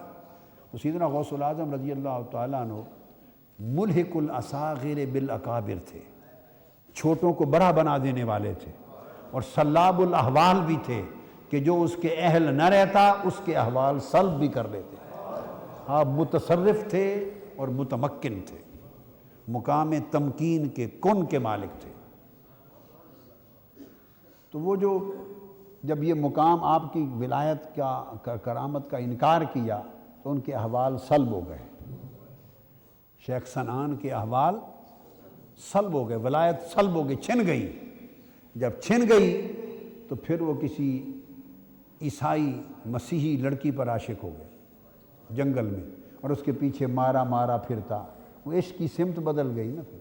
تو سیدنا غوث العظم رضی اللہ تعالیٰ عنہ ملحق الاصاغر بالاکابر تھے، چھوٹوں کو بڑا بنا دینے والے تھے، اور سلاب الاحوال بھی تھے کہ جو اس کے اہل نہ رہتا اس کے احوال سلب بھی کر لیتے۔ آپ متصرف تھے اور متمکن تھے، مقام تمکین کے کن کے مالک تھے۔ تو وہ جو جب یہ مقام آپ کی ولایت کا کرامت کا انکار کیا تو ان کے احوال سلب ہو گئے، شیخ صنعان کے احوال سلب ہو گئے، ولایت سلب ہو گئی، چھن گئی۔ جب چھن گئی تو پھر وہ کسی عیسائی مسیحی لڑکی پر عاشق ہو گئے جنگل میں، اور اس کے پیچھے مارا مارا پھرتا۔ وہ عشق کی سمت بدل گئی نا پھر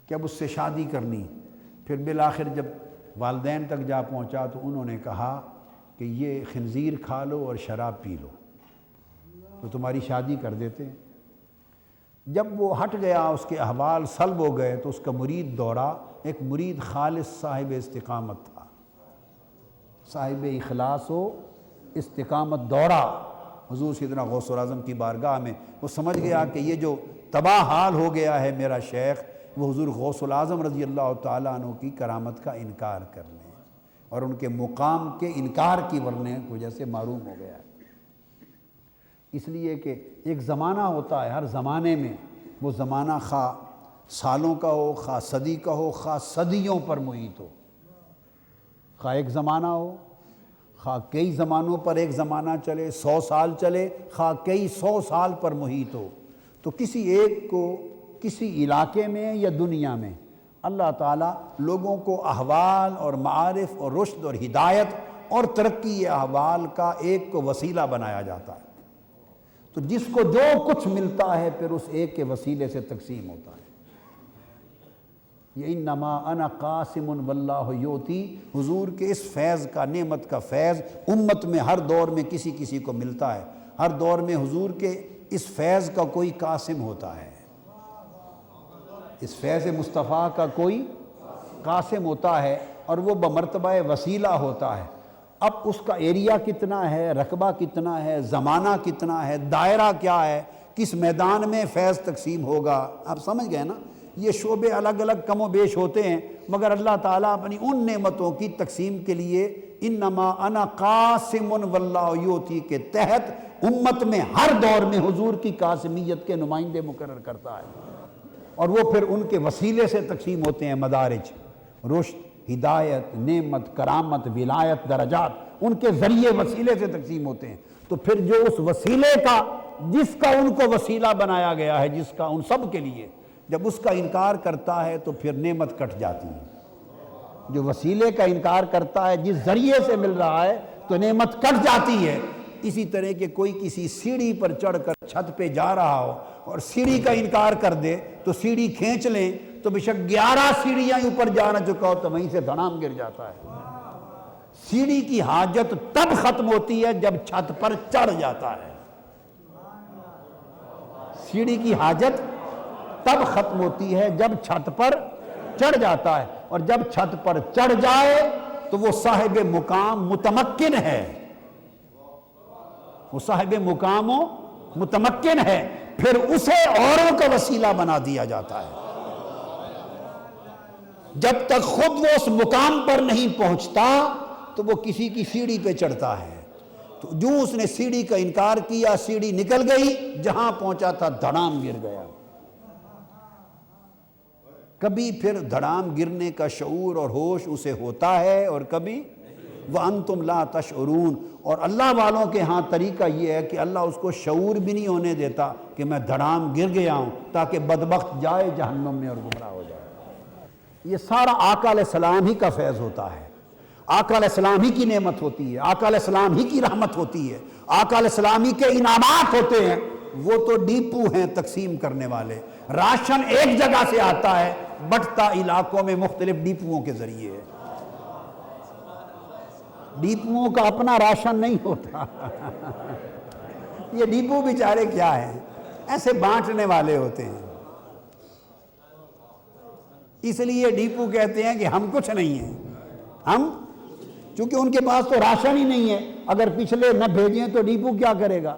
کہ اب اس سے شادی کرنی۔ پھر بالآخر جب والدین تک جا پہنچا تو انہوں نے کہا کہ یہ خنزیر کھا لو اور شراب پی لو تو تمہاری شادی کر دیتے ہیں۔ جب وہ ہٹ گیا، اس کے احوال سلب ہو گئے، تو اس کا مرید دوڑا، ایک مرید خالص صاحب استقامت تھا، صاحب اخلاص و استقامت، دوڑا حضور سیدنا غوث العظم کی بارگاہ میں۔ وہ سمجھ گیا کہ یہ جو تباہ حال ہو گیا ہے میرا شیخ، وہ حضور غوث العظم رضی اللہ تعالیٰ عنہ کی کرامت کا انکار کرنے اور ان کے مقام کے انکار کی وجہ سے معروم ہو گیا۔ اس لیے کہ ایک زمانہ ہوتا ہے، ہر زمانے میں وہ زمانہ خواہ سالوں کا ہو، خواہ صدی کا ہو، خواہ صدیوں پر محیط ہو، خواہ ایک زمانہ ہو، خواہ کئی زمانوں پر ایک زمانہ چلے، 100 سال چلے، خواہ کئی 100 سال پر محیط ہو، تو کسی ایک کو کسی علاقے میں یا دنیا میں اللہ تعالیٰ لوگوں کو احوال اور معارف اور رشد اور ہدایت اور ترقی احوال کا ایک کو وسیلہ بنایا جاتا ہے۔ تو جس کو جو کچھ ملتا ہے پھر اس ایک کے وسیلے سے تقسیم ہوتا ہے۔ یہ انما انا قاسم واللہ یؤتی، حضور کے اس فیض کا، نعمت کا فیض امت میں ہر دور میں کسی کسی کو ملتا ہے، ہر دور میں حضور کے اس فیض کا کوئی قاسم ہوتا ہے، اس فیض مصطفیٰ کا کوئی قاسم ہوتا ہے، اور وہ بمرتبہ وسیلہ ہوتا ہے۔ اب اس کا ایریا کتنا ہے، رقبہ کتنا ہے، زمانہ کتنا ہے، دائرہ کیا ہے، کس میدان میں فیض تقسیم ہوگا، آپ سمجھ گئے نا۔ یہ شعبے الگ الگ کم و بیش ہوتے ہیں، مگر اللہ تعالیٰ اپنی ان نعمتوں کی تقسیم کے لیے انما انا قاسم واللہ یؤتی کے تحت امت میں ہر دور میں حضور کی قاسمیت کے نمائندے مقرر کرتا ہے، اور وہ پھر ان کے وسیلے سے تقسیم ہوتے ہیں۔ مدارج، رشد، ہدایت، نعمت، کرامت، ولایت، درجات ان کے ذریعے وسیلے سے تقسیم ہوتے ہیں۔ تو پھر جو اس وسیلے کا، جس کا ان کو وسیلہ بنایا گیا ہے، جس کا ان سب کے لیے، جب اس کا انکار کرتا ہے تو پھر نعمت کٹ جاتی ہے۔ جو وسیلے کا انکار کرتا ہے، جس ذریعے سے مل رہا ہے، تو نعمت کٹ جاتی ہے۔ اسی طرح کہ کوئی کسی سیڑھی پر چڑھ کر چھت پہ جا رہا ہو اور سیڑھی کا انکار کر دے تو سیڑھی کھینچ لیں تو بے شک 11 سیڑھیاں اوپر جا نہ چکا ہو تو وہیں سے دھڑام گر جاتا ہے۔ سیڑھی کی حاجت تب ختم ہوتی ہے جب چھت پر چڑھ جاتا ہے۔ سیڑھی کی حاجت تب ختم ہوتی ہے جب چھت پر چڑھ جاتا ہے، اور جب چھت پر چڑھ جائے تو وہ صاحب مقام متمکن ہے، وہ صاحب مقام و متمکن ہے، پھر اسے اوروں کا وسیلہ بنا دیا جاتا ہے۔ جب تک خود وہ اس مقام پر نہیں پہنچتا تو وہ کسی کی سیڑھی پہ چڑھتا ہے، تو جو اس نے سیڑھی کا انکار کیا سیڑھی نکل گئی، جہاں پہنچا تھا دھڑام گر گیا۔ کبھی پھر دھڑام گرنے کا شعور اور ہوش اسے ہوتا ہے اور کبھی وَأَنْتُمْ لَا تَشْعُرُونَ، اور اللہ والوں کے ہاں طریقہ یہ ہے کہ اللہ اس کو شعور بھی نہیں ہونے دیتا کہ میں دھڑام گر گیا ہوں، تاکہ بدبخت جائے جہنم میں اور گمراہ ہو جائے۔ یہ سارا آقا علیہ السلام ہی کا فیض ہوتا ہے، آقا علیہ السلام ہی کی نعمت ہوتی ہے، آقا علیہ السلام ہی کی رحمت ہوتی ہے، آقا علیہ السلام ہی کے انعامات ہوتے ہیں۔ وہ تو ڈیپو ہیں تقسیم کرنے والے، راشن ایک جگہ سے آتا ہے، بٹتا علاقوں میں مختلف ڈیپوؤں کے ذریعے ہے۔ ڈیپوؤں کا اپنا راشن نہیں ہوتا۔ یہ ڈیپو بیچارے کیا ہیں، ایسے بانٹنے والے ہوتے ہیں، اس لیے ڈیپو کہتے ہیں کہ ہم کچھ نہیں ہیں، ہم چونکہ ان کے پاس تو راشن ہی نہیں ہے، اگر پچھلے نہ بھیجیں تو ڈیپو کیا کرے گا؟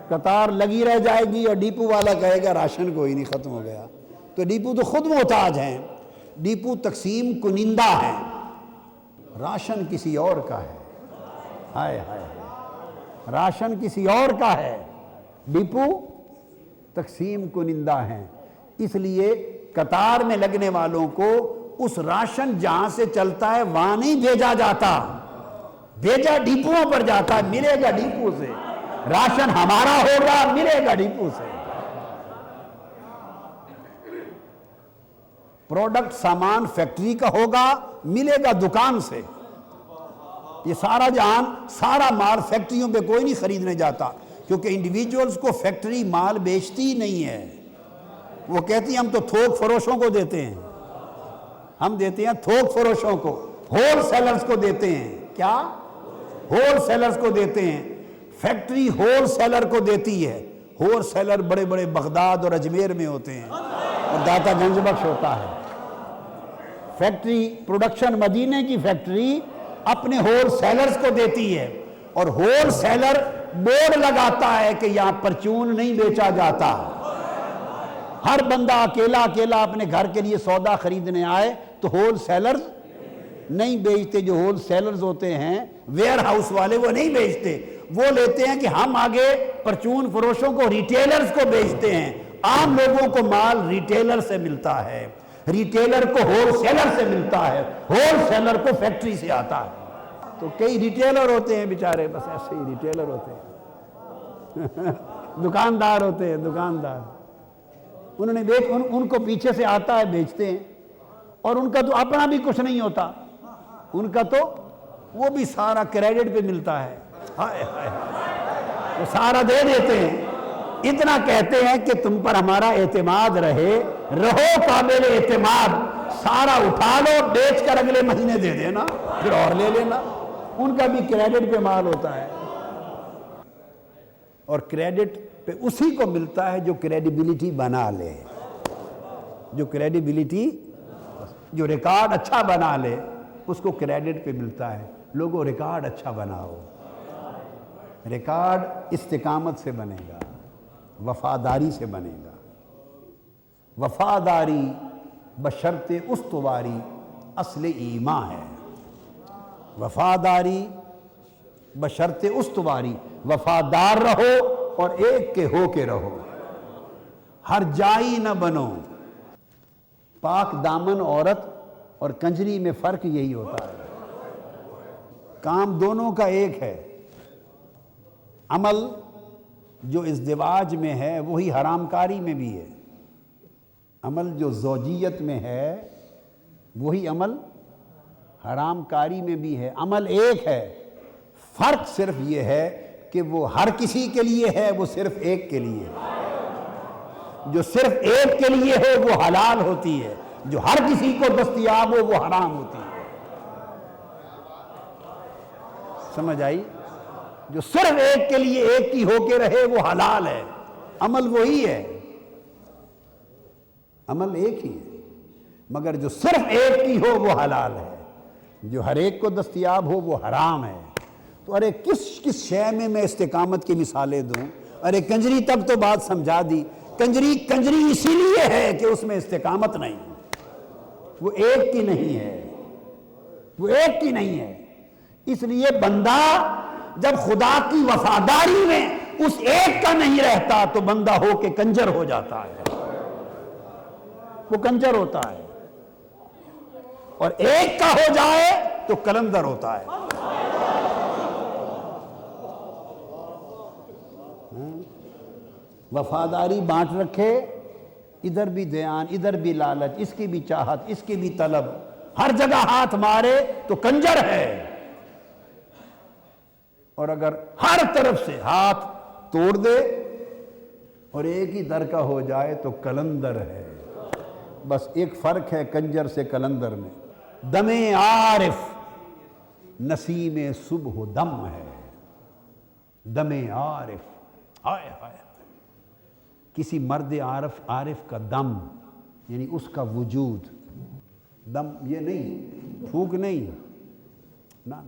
قطار لگی رہ جائے گی اور ڈیپو والا کہے گا راشن کوئی نہیں، ختم ہو گیا۔ تو ڈیپو تو خود محتاج ہیں، ڈیپو تقسیم کنندہ ہیں، راشن کسی اور کا ہے۔ ہائے ہائے، راشن کسی اور کا ہے، ڈیپو تقسیم کنندہ ہیں۔ اس لیے قطار میں لگنے والوں کو اس راشن جہاں سے چلتا ہے وہاں نہیں بھیجا جاتا، بھیجا ڈیپوؤں پر جاتا ہے، ملے گا ڈیپو سے، راشن ہمارا ہوگا، ملے گا ڈیپو سے۔ پروڈکٹ سامان فیکٹری کا ہوگا، ملے گا دکان سے۔ یہ سارا جہان، سارا مال فیکٹریوں پہ کوئی نہیں خریدنے جاتا، کیونکہ انڈیویجولز کو فیکٹری مال بیچتی نہیں ہے، وہ کہتی ہیں ہم تو تھوک فروشوں کو دیتے ہیں، ہم دیتے ہیں تھوک فروشوں کو، ہول سیلرز کو دیتے ہیں۔ کیا؟ ہول سیلرز کو دیتے ہیں، فیکٹری ہول سیلر کو دیتی ہے۔ ہول سیلر بڑے بڑے بغداد اور اجمیر میں ہوتے ہیں اور داتا گنج بخش ہوتا ہے۔ فیکٹری پروڈکشن مدینے کی فیکٹری اپنے ہول سیلرز کو دیتی ہے، اور ہول سیلر بورڈ لگاتا ہے کہ یہاں پرچون نہیں بیچا جاتا۔ ہر بندہ اکیلا اکیلا اپنے گھر کے لیے سودا خریدنے آئے تو ہول سیلرز نہیں بیچتے، جو ہول سیلرز ہوتے ہیں ویئر ہاؤس والے وہ نہیں بیچتے، وہ لیتے ہیں کہ ہم آگے پرچون فروشوں کو ریٹیلرز کو بیچتے ہیں۔ عام لوگوں کو مال ریٹیلر سے ملتا ہے، ریٹیلر کو ہول سیلر سے ملتا ہے، ہول سیلر کو فیکٹری سے آتا ہے۔ تو کئی ریٹیلر ہوتے ہیں بیچارے، بس ایسے ہی ریٹیلر ہوتے ہیں، دکاندار ہوتے ہیں، دکاندار، انہوں نے ان کو پیچھے سے آتا ہے، بیچتے ہیں، اور ان کا تو اپنا بھی کچھ نہیں ہوتا، ان کا تو وہ بھی سارا کریڈٹ پہ ملتا ہے، ہائے ہائے، وہ سارا دے دیتے ہیں۔ اتنا کہتے ہیں کہ تم پر ہمارا اعتماد رہے، رہو قابل اعتماد، سارا اٹھا لو، بیچ کر اگلے مہینے دے دینا، پھر اور لے لینا۔ ان کا بھی کریڈٹ پہ مال ہوتا ہے، اور کریڈٹ پہ اسی کو ملتا ہے جو کریڈیبلٹی بنا لے، جو کریڈیبلٹی، جو ریکارڈ اچھا بنا لے اس کو کریڈٹ پہ ملتا ہے۔ لوگوں ریکارڈ اچھا بناؤ، ریکارڈ استقامت سے بنے گا، وفاداری سے بنے گا۔ وفاداری بشرط استواری اصل ایمان ہے، وفاداری بشرط استواری، وفادار رہو اور ایک کے ہو کے رہو، ہر جائی نہ بنو۔ پاک دامن عورت اور کنجری میں فرق یہی ہوتا ہے، کام دونوں کا ایک ہے۔ عمل جو ازدواج میں ہے وہی حرام کاری میں بھی ہے، عمل جو زوجیت میں ہے وہی عمل حرام کاری میں بھی ہے۔ عمل ایک ہے، فرق صرف یہ ہے کہ وہ ہر کسی کے لیے ہے، وہ صرف ایک کے لیے ہے۔ جو صرف ایک کے لیے ہے وہ حلال ہوتی ہے، جو ہر کسی کو دستیاب ہو وہ حرام ہوتی ہے۔ سمجھ آئی؟ جو صرف ایک کے لیے ایک کی ہو کے رہے وہ حلال ہے، عمل وہی ہے، عمل ایک ہی ہے، مگر جو صرف ایک کی ہو وہ حلال ہے، جو ہر ایک کو دستیاب ہو وہ حرام ہے۔ تو ارے کس شے میں استقامت کی مثالیں دوں؟ ارے کنجری تک تو بات سمجھا دی۔ کنجری اسی لیے ہے کہ اس میں استقامت نہیں، وہ ایک کی نہیں ہے، وہ ایک کی نہیں ہے۔ اس لیے بندہ جب خدا کی وفاداری میں اس ایک کا نہیں رہتا تو بندہ ہو کے کنجر ہو جاتا ہے، وہ کنجر ہوتا ہے، اور ایک کا ہو جائے تو کلندر ہوتا ہے۔ وفاداری بانٹ رکھے، ادھر بھی دھیان، ادھر بھی لالچ، اس کی بھی چاہت، اس کی بھی طلب، ہر جگہ ہاتھ مارے تو کنجر ہے، اور اگر ہر طرف سے ہاتھ توڑ دے اور ایک ہی در کا ہو جائے تو کلندر ہے۔ بس ایک فرق ہے کنجر سے کلندر میں، دم عارف نسیم صبح دم ہے، دم عارف، ہائے ہائے، کسی مرد عارف کا دم یعنی اس کا وجود، دم یہ نہیں پھونک نہیں، نا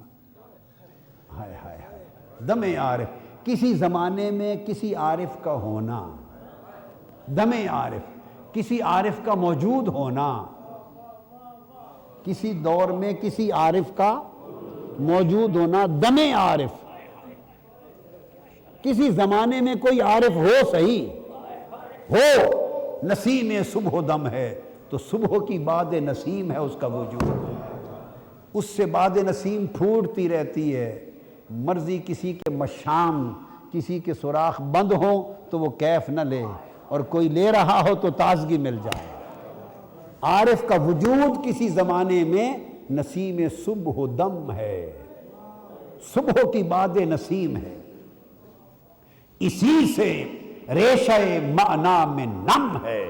ہائے ہائے ہائے، دم عارف کسی زمانے میں کسی عارف کا ہونا، دم عارف کسی عارف کا موجود ہونا، کسی دور میں کسی عارف کا موجود ہونا، دم عارف، کسی زمانے میں کوئی عارف ہو صحیح ہو، نسیم صبح دم ہے تو صبح کی باد نسیم ہے اس کا وجود، اس سے باد نسیم پھوٹتی رہتی ہے، مرضی کسی کے مشام، کسی کے سوراخ بند ہوں تو وہ کیف نہ لے، اور کوئی لے رہا ہو تو تازگی مل جائے۔ عارف کا وجود کسی زمانے میں نسیم صبح دم ہے، صبح کی باد نسیم ہے، اسی سے ریشہ معنی میں نم ہے۔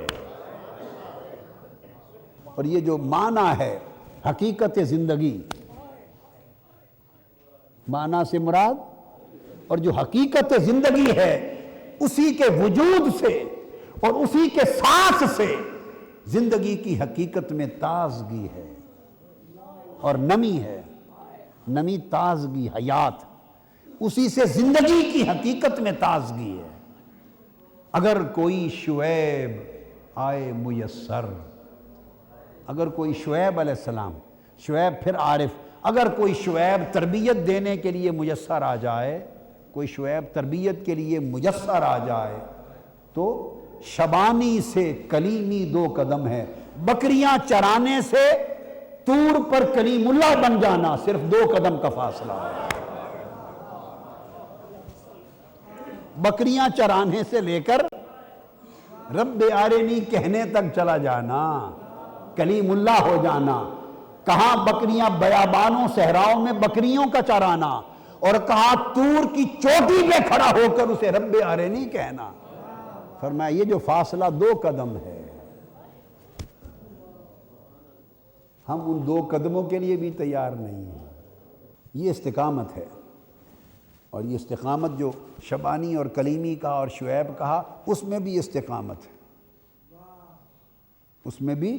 اور یہ جو معنی ہے حقیقت زندگی، معنی سے مراد، اور جو حقیقت زندگی ہے اسی کے وجود سے اور اسی کے سانس سے زندگی کی حقیقت میں تازگی ہے اور نمی ہے، نمی تازگی حیات، اسی سے زندگی کی حقیقت میں تازگی ہے۔ اگر کوئی شعیب آئے میسر، اگر کوئی شعیب علیہ السلام، شعیب پھر عارف، اگر کوئی شعیب تربیت دینے کے لیے میسر آ جائے، کوئی شعیب تربیت کے لیے میسر آ جائے تو شبانی سے کلیمی 2 قدم ہے، بکریاں چرانے سے طور پر کلیم اللہ بن جانا صرف 2 قدم کا فاصلہ ہے۔ بکریاں چرانے سے لے کر رب آرینی کہنے تک چلا جانا، کلیم اللہ ہو جانا، کہاں بکریاں بیابانوں صحراؤں میں بکریوں کا چرانا، اور کہاں طور کی چوٹی پہ کھڑا ہو کر اسے رب آرینی کہنا۔ فرمایا یہ جو فاصلہ 2 قدم ہے، ہم ان 2 قدموں کے لیے بھی تیار نہیں ہیں۔ یہ استقامت ہے، اور یہ استقامت جو شبانی اور کلیمی کا اور شعیب کہا، اس میں بھی استقامت ہے، اس میں بھی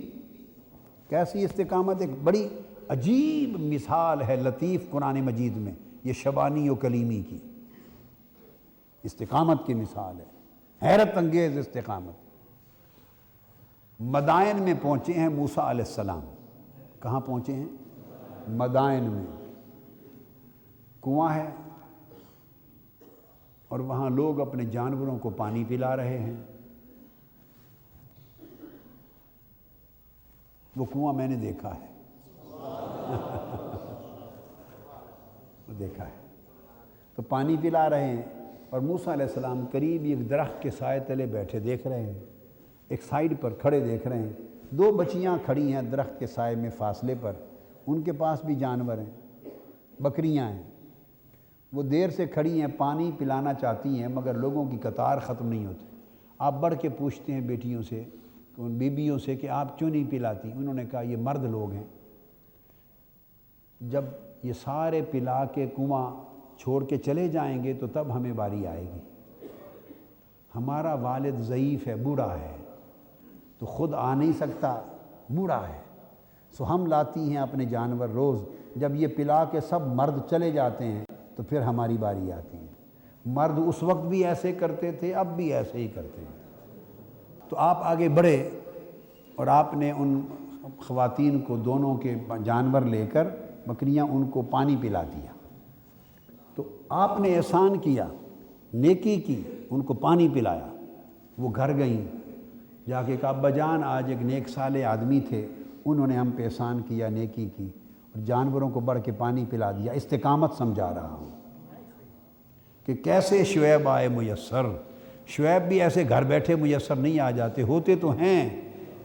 کیسی استقامت؟ ایک بڑی عجیب مثال ہے لطیف قرآن مجید میں، یہ شبانی و کلیمی کی استقامت کی مثال ہے، حیرت انگیز استقامت۔ مدائن میں پہنچے ہیں موسیٰ علیہ السلام، کہاں پہنچے ہیں؟ مدائن میں، کنواں ہے اور وہاں لوگ اپنے جانوروں کو پانی پلا رہے ہیں۔ وہ کنواں میں نے دیکھا ہے، وہ دیکھا ہے، تو پانی پلا رہے ہیں، اور موسیٰ علیہ السلام قریب ایک درخت کے سائے تلے بیٹھے دیکھ رہے ہیں، ایک سائیڈ پر کھڑے دیکھ رہے ہیں، 2 بچیاں کھڑی ہیں درخت کے سائے میں فاصلے پر، ان کے پاس بھی جانور ہیں، بکریاں ہیں۔ وہ دیر سے کھڑی ہیں، پانی پلانا چاہتی ہیں، مگر لوگوں کی قطار ختم نہیں ہوتی۔ آپ بڑھ کے پوچھتے ہیں بیٹیوں سے، ان بیبیوں سے کہ آپ کیوں نہیں پلاتی؟ انہوں نے کہا یہ مرد لوگ ہیں، جب یہ سارے پلا کے کنواں چھوڑ کے چلے جائیں گے تو تب ہمیں باری آئے گی۔ ہمارا والد ضعیف ہے، بوڑھا ہے، تو خود آ نہیں سکتا، بوڑھا ہے، سو ہم لاتی ہیں اپنے جانور روز، جب یہ پلا کے سب مرد چلے جاتے ہیں تو پھر ہماری باری آتی ہے۔ مرد اس وقت بھی ایسے کرتے تھے، اب بھی ایسے ہی کرتے ہیں۔ تو آپ آگے بڑھے اور آپ نے ان خواتین کو دونوں کے جانور لے کر بکریاں ان کو پانی پلا دیا۔ تو آپ نے احسان کیا، نیکی کی، ان کو پانی پلایا۔ وہ گھر گئیں، جا کے کہا ابا جان آج ایک نیک صالح آدمی تھے، انہوں نے ہم پہ احسان کیا، نیکی کی اور جانوروں کو بڑھ کے پانی پلا دیا۔ استقامت سمجھا رہا ہوں کہ کیسے شعیب آئے میسر۔ شعیب بھی ایسے گھر بیٹھے میسر نہیں آ جاتے، ہوتے تو ہیں،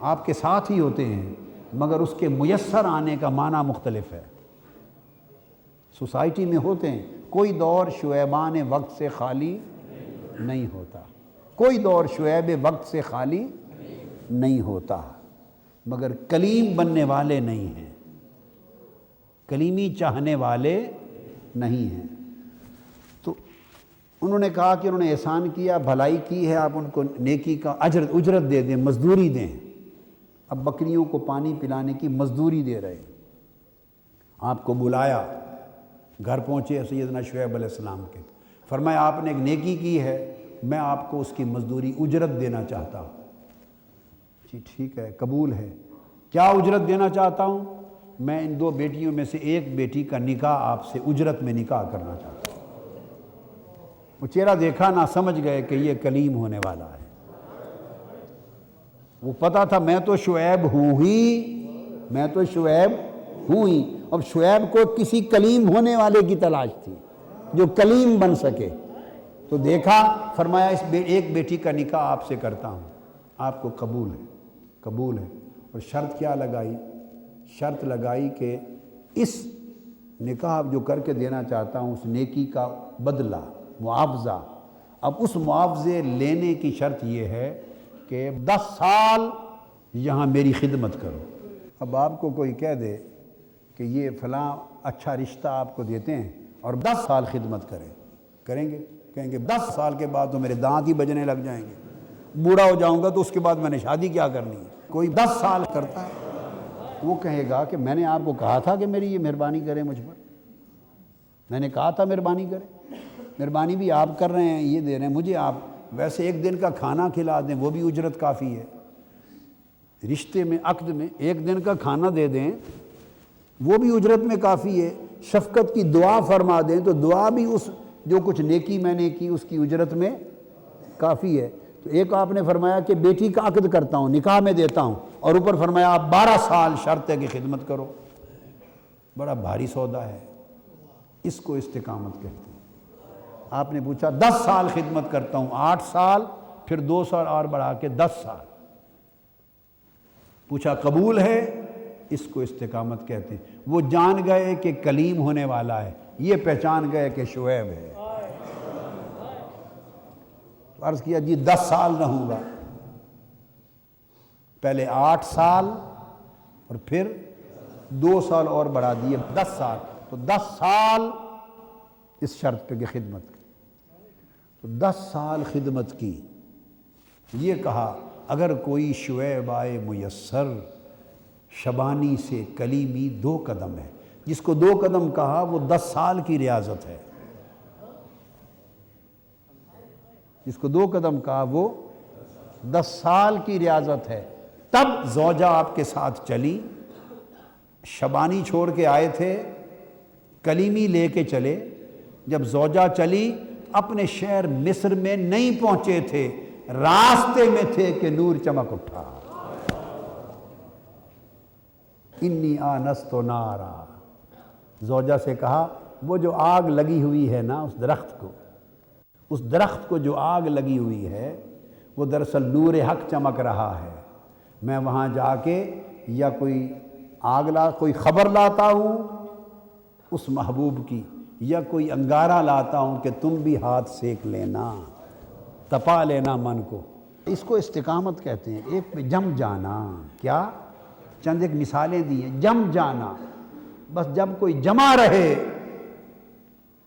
آپ کے ساتھ ہی ہوتے ہیں، مگر اس کے میسر آنے کا معنی مختلف ہے۔ سوسائٹی میں ہوتے ہیں، کوئی دور شعیبان وقت سے خالی نہیں ہوتا، کوئی دور شعیب وقت سے خالی نہیں ہوتا، مگر کلیم بننے والے نہیں ہیں، کلیمی چاہنے والے نہیں ہیں۔ تو انہوں نے کہا کہ انہوں نے احسان کیا، بھلائی کی ہے، آپ ان کو نیکی کا اجرت دے دیں، مزدوری دیں۔ اب بکریوں کو پانی پلانے کی مزدوری دے رہے ہیں۔ آپ کو بلایا، گھر پہنچے سیدنا شعیب علیہ السلام کے، فرمایا آپ نے ایک نیکی کی ہے، میں آپ کو اس کی مزدوری اجرت دینا چاہتا ہوں۔ جی ٹھیک ہے، قبول ہے، کیا اجرت دینا چاہتا ہوں؟ میں ان دو بیٹیوں میں سے ایک بیٹی کا نکاح آپ سے اجرت میں نکاح کرنا چاہتا ہوں۔ وہ چہرہ دیکھا نہ سمجھ گئے کہ یہ کلیم ہونے والا ہے۔ وہ پتہ تھا میں تو شعیب ہوں ہی، میں تو شعیب ہوں ہی۔ اب شعیب کو کسی کلیم ہونے والے کی تلاش تھی جو کلیم بن سکے، تو دیکھا، فرمایا اس ایک بیٹی کا نکاح آپ سے کرتا ہوں، آپ کو قبول ہے؟ قبول ہے۔ اور شرط کیا لگائی؟ شرط لگائی کہ اس نکاح جو کر کے دینا چاہتا ہوں اس نیکی کا بدلہ، معاوضہ، اب اس معاوضے لینے کی شرط یہ ہے کہ 10 سال یہاں میری خدمت کرو۔ اب آپ کو کوئی کہہ دے کہ یہ فلاں اچھا رشتہ آپ کو دیتے ہیں اور 10 سال خدمت کریں گے؟ کہیں گے 10 سال کے بعد تو میرے دانت ہی بجنے لگ جائیں گے، بوڑھا ہو جاؤں گا تو اس کے بعد میں نے شادی کیا کرنی ہے۔ کوئی 10 سال کرتا ہے، وہ کہے گا کہ میں نے آپ کو کہا تھا کہ میری یہ مہربانی کریں مجھ پر، میں نے کہا تھا مہربانی کریں، مہربانی بھی آپ کر رہے ہیں، یہ دے رہے ہیں مجھے، آپ ویسے ایک دن کا کھانا کھلا دیں وہ بھی اجرت کافی ہے۔ رشتے میں، عقد میں ایک دن کا کھانا دے دیں وہ بھی اجرت میں کافی ہے۔ شفقت کی دعا فرما دیں تو دعا بھی اس جو کچھ نیکی میں نے کی اس کی اجرت میں کافی ہے۔ تو ایک آپ نے فرمایا کہ بیٹی کا عقد کرتا ہوں، نکاح میں دیتا ہوں، اور اوپر فرمایا آپ 12 سال شرط ہے کہ خدمت کرو۔ بڑا بھاری سودا ہے، اس کو استقامت کہتے ہیں۔ آپ نے پوچھا 10 سال خدمت کرتا ہوں، 8 سال، پھر 2 سال اور بڑھا کے 10 سال۔ پوچھا قبول ہے؟ اس کو استقامت کہتے ہیں۔ وہ جان گئے کہ کلیم ہونے والا ہے، یہ پہچان گئے کہ شعیب ہے۔ عرض کیا جی 10 سال رہوں گا، پہلے 8 سال اور پھر 2 سال اور بڑھا دیے 10 سال، تو 10 سال اس شرط پہ کہ خدمت کی۔ تو 10 سال خدمت کی۔ یہ کہا اگر کوئی شعیب آئے میسر، شبانی سے کلیمی 2 قدم ہے، جس کو 2 قدم کہا وہ 10 سال کی ریاضت ہے، جس کو 2 قدم کہا وہ 10 سال کی ریاضت ہے۔ تب زوجہ آپ کے ساتھ چلی، شبانی چھوڑ کے آئے تھے، کلیمی لے کے چلے، جب زوجہ چلی اپنے شہر مصر میں نہیں پہنچے تھے، راستے میں تھے کہ نور چمک اٹھا۔ انی آنست نارا، زوجہ سے کہا وہ جو آگ لگی ہوئی ہے نا اس درخت کو جو آگ لگی ہوئی ہے وہ دراصل نور حق چمک رہا ہے، میں وہاں جا کے یا کوئی خبر لاتا ہوں اس محبوب کی یا کوئی انگارہ لاتا ہوں کہ تم بھی ہاتھ سیک لینا، تپا لینا من کو۔ اس کو استقامت کہتے ہیں، ایک پہ جم جانا۔ کیا؟ چند ایک مثالیں دی ہیں، جم جانا۔ بس جب کوئی جمع رہے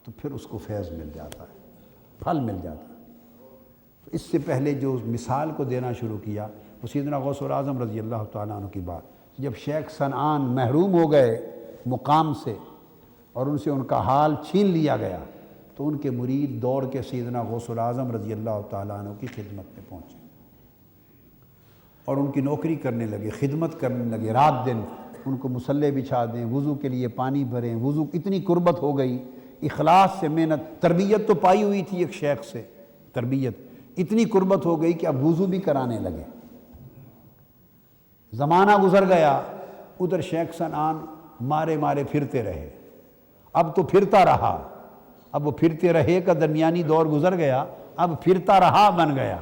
تو پھر اس کو فیض مل جاتا ہے، پھل مل جاتا ہے۔ تو اس سے پہلے جو مثال کو دینا شروع کیا وہ سیدنا غوث العظم رضی اللہ تعالیٰ عنہ کی بات، جب شیخ صنعان محروم ہو گئے مقام سے اور ان سے ان کا حال چھین لیا گیا تو ان کے مرید دوڑ کے سیدنا غوث العظم رضی اللہ تعالیٰ عنہ کی خدمت میں پہنچے اور ان کی نوکری کرنے لگے، خدمت کرنے لگے، رات دن ان کو مصلے بچھا دیں، وضو کے لیے پانی بھریں، وضو اتنی قربت ہو گئی، اخلاص سے محنت، تربیت تو پائی ہوئی تھی ایک شیخ سے، تربیت اتنی قربت ہو گئی کہ اب وضو بھی کرانے لگے۔ زمانہ گزر گیا، ادھر شیخ صنعان مارے مارے پھرتے رہے، اب تو پھرتا رہا، اب وہ پھرتے رہے کا درمیانی دور گزر گیا، اب پھرتا رہا بن گیا۔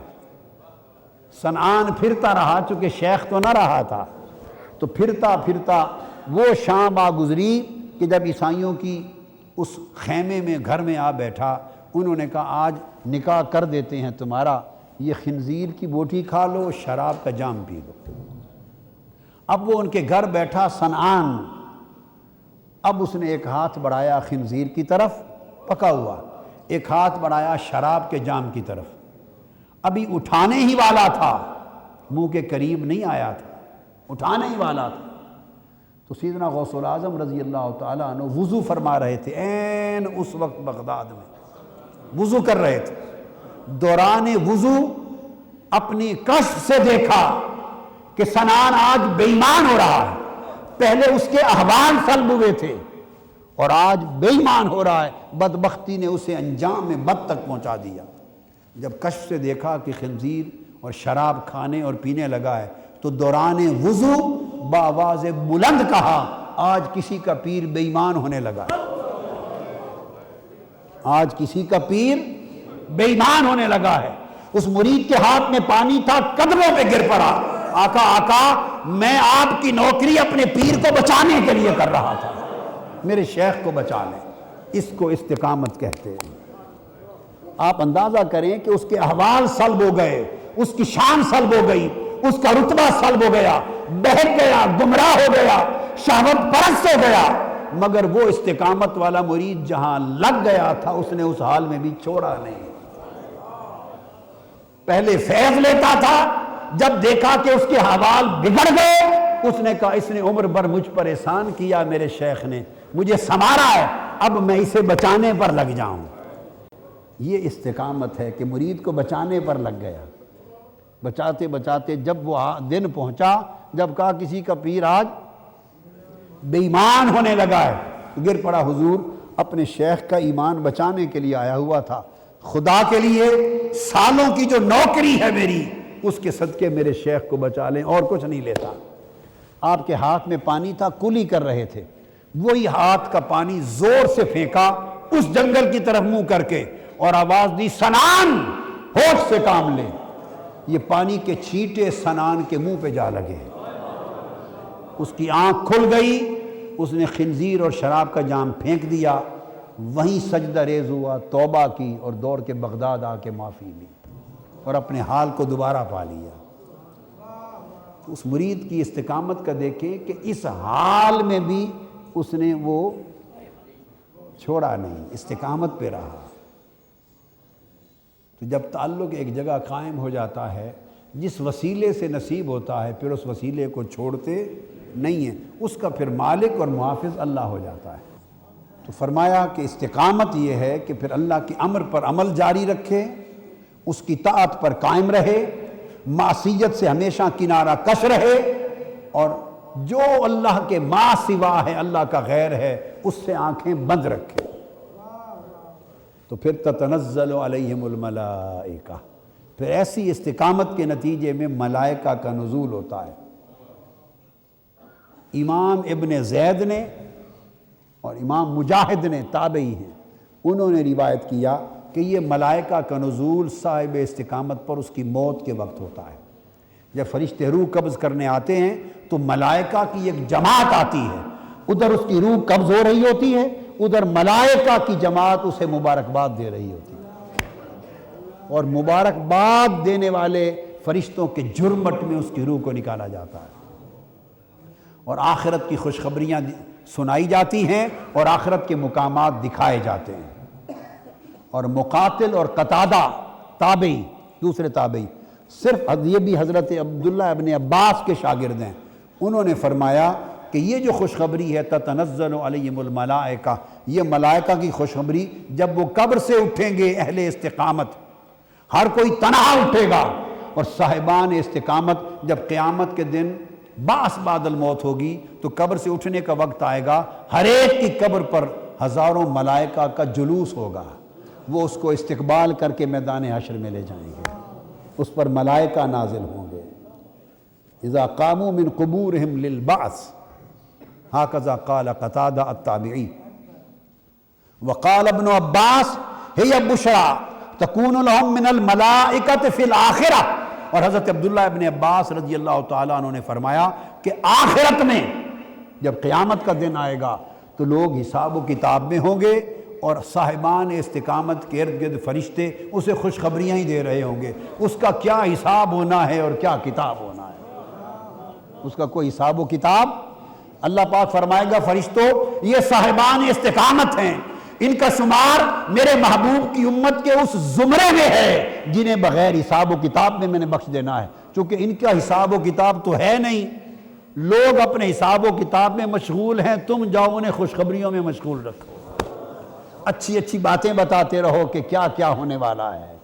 صنعان پھرتا رہا چونکہ شیخ تو نہ رہا تھا، تو پھرتا پھرتا وہ شام آ گزری کہ جب عیسائیوں کی اس خیمے میں گھر میں آ بیٹھا، انہوں نے کہا آج نکاح کر دیتے ہیں تمہارا، یہ خنزیر کی بوٹی کھا لو، شراب کا جام پی لو۔ اب وہ ان کے گھر بیٹھا صنعان، اب اس نے ایک ہاتھ بڑھایا خنزیر کی طرف پکا ہوا، ایک ہاتھ بڑھایا شراب کے جام کی طرف، ابھی اٹھانے ہی والا تھا، منہ کے قریب نہیں آیا تھا، اٹھانے ہی والا تھا۔ تو سیدنا غوث العظم رضی اللہ تعالیٰ عنہ وضو فرما رہے تھے، عین اس وقت بغداد میں وضو کر رہے تھے، دوران وضو اپنی کشف سے دیکھا کہ صنعان آج بے ایمان ہو رہا ہے، پہلے اس کے احوال سلب ہوئے تھے اور آج بے ایمان ہو رہا ہے، بدبختی نے اسے انجام میں بد تک پہنچا دیا۔ جب کشف سے دیکھا کہ خنزیر اور شراب کھانے اور پینے لگا ہے تو دوران وضو بآواز بلند کہا، آج کسی کا پیر بے ایمان ہونے لگا، آج کسی کا پیر بے ایمان ہونے لگا ہے۔ اس مرید کے ہاتھ میں پانی تھا، قدموں پہ گر پڑا، آقا آقا میں آپ کی نوکری اپنے پیر کو بچانے کے لیے کر رہا تھا، میرے شیخ کو بچا لیں۔ اس کو استقامت کہتے ہیں۔ آپ اندازہ کریں کہ اس کے احوال سلب ہو گئے، اس کی شان سلب ہو گئی، اس کا رتبہ سلب ہو گیا، بہک گیا، گمراہ ہو گیا، شہوت پرست ہو گیا، مگر وہ استقامت والا مرید جہاں لگ گیا تھا اس نے اس حال میں بھی چھوڑا نہیں۔ پہلے فیض لیتا تھا، جب دیکھا کہ اس کے حوال بگڑ گئے اس نے کہا اس نے عمر بھر مجھ پر احسان کیا، میرے شیخ نے مجھے سنوارا ہے، اب میں اسے بچانے پر لگ جاؤں۔ یہ استقامت ہے کہ مرید کو بچانے پر لگ گیا، بچاتے بچاتے جب وہ دن پہنچا جب کہا کسی کا پیر آج بے ایمان ہونے لگا ہے، گر پڑا، حضور اپنے شیخ کا ایمان بچانے کے لیے آیا ہوا تھا، خدا کے لیے سالوں کی جو نوکری ہے میری اس کے صدقے میرے شیخ کو بچا لیں، اور کچھ نہیں لیتا۔ آپ کے ہاتھ میں پانی تھا، کلی کر رہے تھے، وہی ہاتھ کا پانی زور سے پھینکا اس جنگل کی طرف منہ کر کے اور آواز دی صنعان ہوش سے کام لے۔ یہ پانی کے چھینٹے صنعان کے منہ پہ جا لگے، اس کی آنکھ کھل گئی، اس نے خنزیر اور شراب کا جام پھینک دیا، وہیں سجدہ ریز ہوا، توبہ کی اور دوڑ کے بغداد آ کے معافی لی اور اپنے حال کو دوبارہ پا لیا۔ اس مرید کی استقامت کا دیکھیں کہ اس حال میں بھی اس نے وہ چھوڑا نہیں، استقامت پہ رہا۔ تو جب تعلق ایک جگہ قائم ہو جاتا ہے، جس وسیلے سے نصیب ہوتا ہے پھر اس وسیلے کو چھوڑتے نہیں ہیں، اس کا پھر مالک اور محافظ اللہ ہو جاتا ہے۔ تو فرمایا کہ استقامت یہ ہے کہ پھر اللہ کے امر پر عمل جاری رکھے، اس کی طاعت پر قائم رہے، معصیت سے ہمیشہ کنارہ کش رہے، اور جو اللہ کے ما سوا ہے، اللہ کا غیر ہے، اس سے آنکھیں بند رکھے۔ تو پھر تتنزل علیہم الملائکہ، پھر ایسی استقامت کے نتیجے میں ملائکہ کا نزول ہوتا ہے۔ امام ابن زید نے اور امام مجاہد نے، تابعی ہیں، انہوں نے روایت کیا کہ یہ ملائکہ کا نزول صاحب استقامت پر اس کی موت کے وقت ہوتا ہے۔ جب فرشتے روح قبض کرنے آتے ہیں تو ملائکہ کی ایک جماعت آتی ہے، ادھر اس کی روح قبض ہو رہی ہوتی ہے، ادھر ملائکہ کی جماعت اسے مبارکباد دے رہی ہوتی ہے، اور مبارکباد دینے والے فرشتوں کے جرمٹ میں اس کی روح کو نکالا جاتا ہے، اور آخرت کی خوشخبریاں سنائی جاتی ہیں اور آخرت کے مقامات دکھائے جاتے ہیں۔ اور مقاتل اور قتادہ تابعی، دوسرے تابعی، صرف یہ بھی حضرت عبداللہ ابن عباس کے شاگرد ہیں، انہوں نے فرمایا کہ یہ جو خوشخبری ہے تتنزل علیہم الملائکہ، یہ ملائکہ کی خوشخبری جب وہ قبر سے اٹھیں گے اہل استقامت، ہر کوئی تنہا اٹھے گا، اور صاحبان استقامت جب قیامت کے دن بعث بعد الموت ہوگی تو قبر سے اٹھنے کا وقت آئے گا، ہر ایک کی قبر پر ہزاروں ملائکہ کا جلوس ہوگا، وہ اس کو استقبال کر کے میدان حشر میں لے جائیں گے، اس پر ملائکہ نازل ہوں گے۔ اذا قاموا من قبورہم للبعث، ہاکذا قال قتادہ التابعی، وقال ابن عباس ہی بشرا تکون لهم من الملائکۃ فی الآخرہ، اور حضرت عبداللہ ابن عباس رضی اللہ تعالیٰ عنہ نے فرمایا کہ آخرت میں جب قیامت کا دن آئے گا تو لوگ حساب و کتاب میں ہوں گے، اور صاحبان استقامت کے ارد گرد فرشتے اسے خوشخبریاں ہی دے رہے ہوں گے، اس کا کیا حساب ہونا ہے اور کیا کتاب ہونا ہے، اس کا کوئی حساب و کتاب۔ اللہ پاک فرمائے گا فرشتوں یہ صاحبان استقامت ہیں، ان کا شمار میرے محبوب کی امت کے اس زمرے میں ہے جنہیں بغیر حساب و کتاب میں نے بخش دینا ہے، چونکہ ان کا حساب و کتاب تو ہے نہیں، لوگ اپنے حساب و کتاب میں مشغول ہیں، تم جاؤ انہیں خوشخبریوں میں مشغول رکھو، اچھی اچھی باتیں بتاتے رہو کہ کیا کیا ہونے والا ہے۔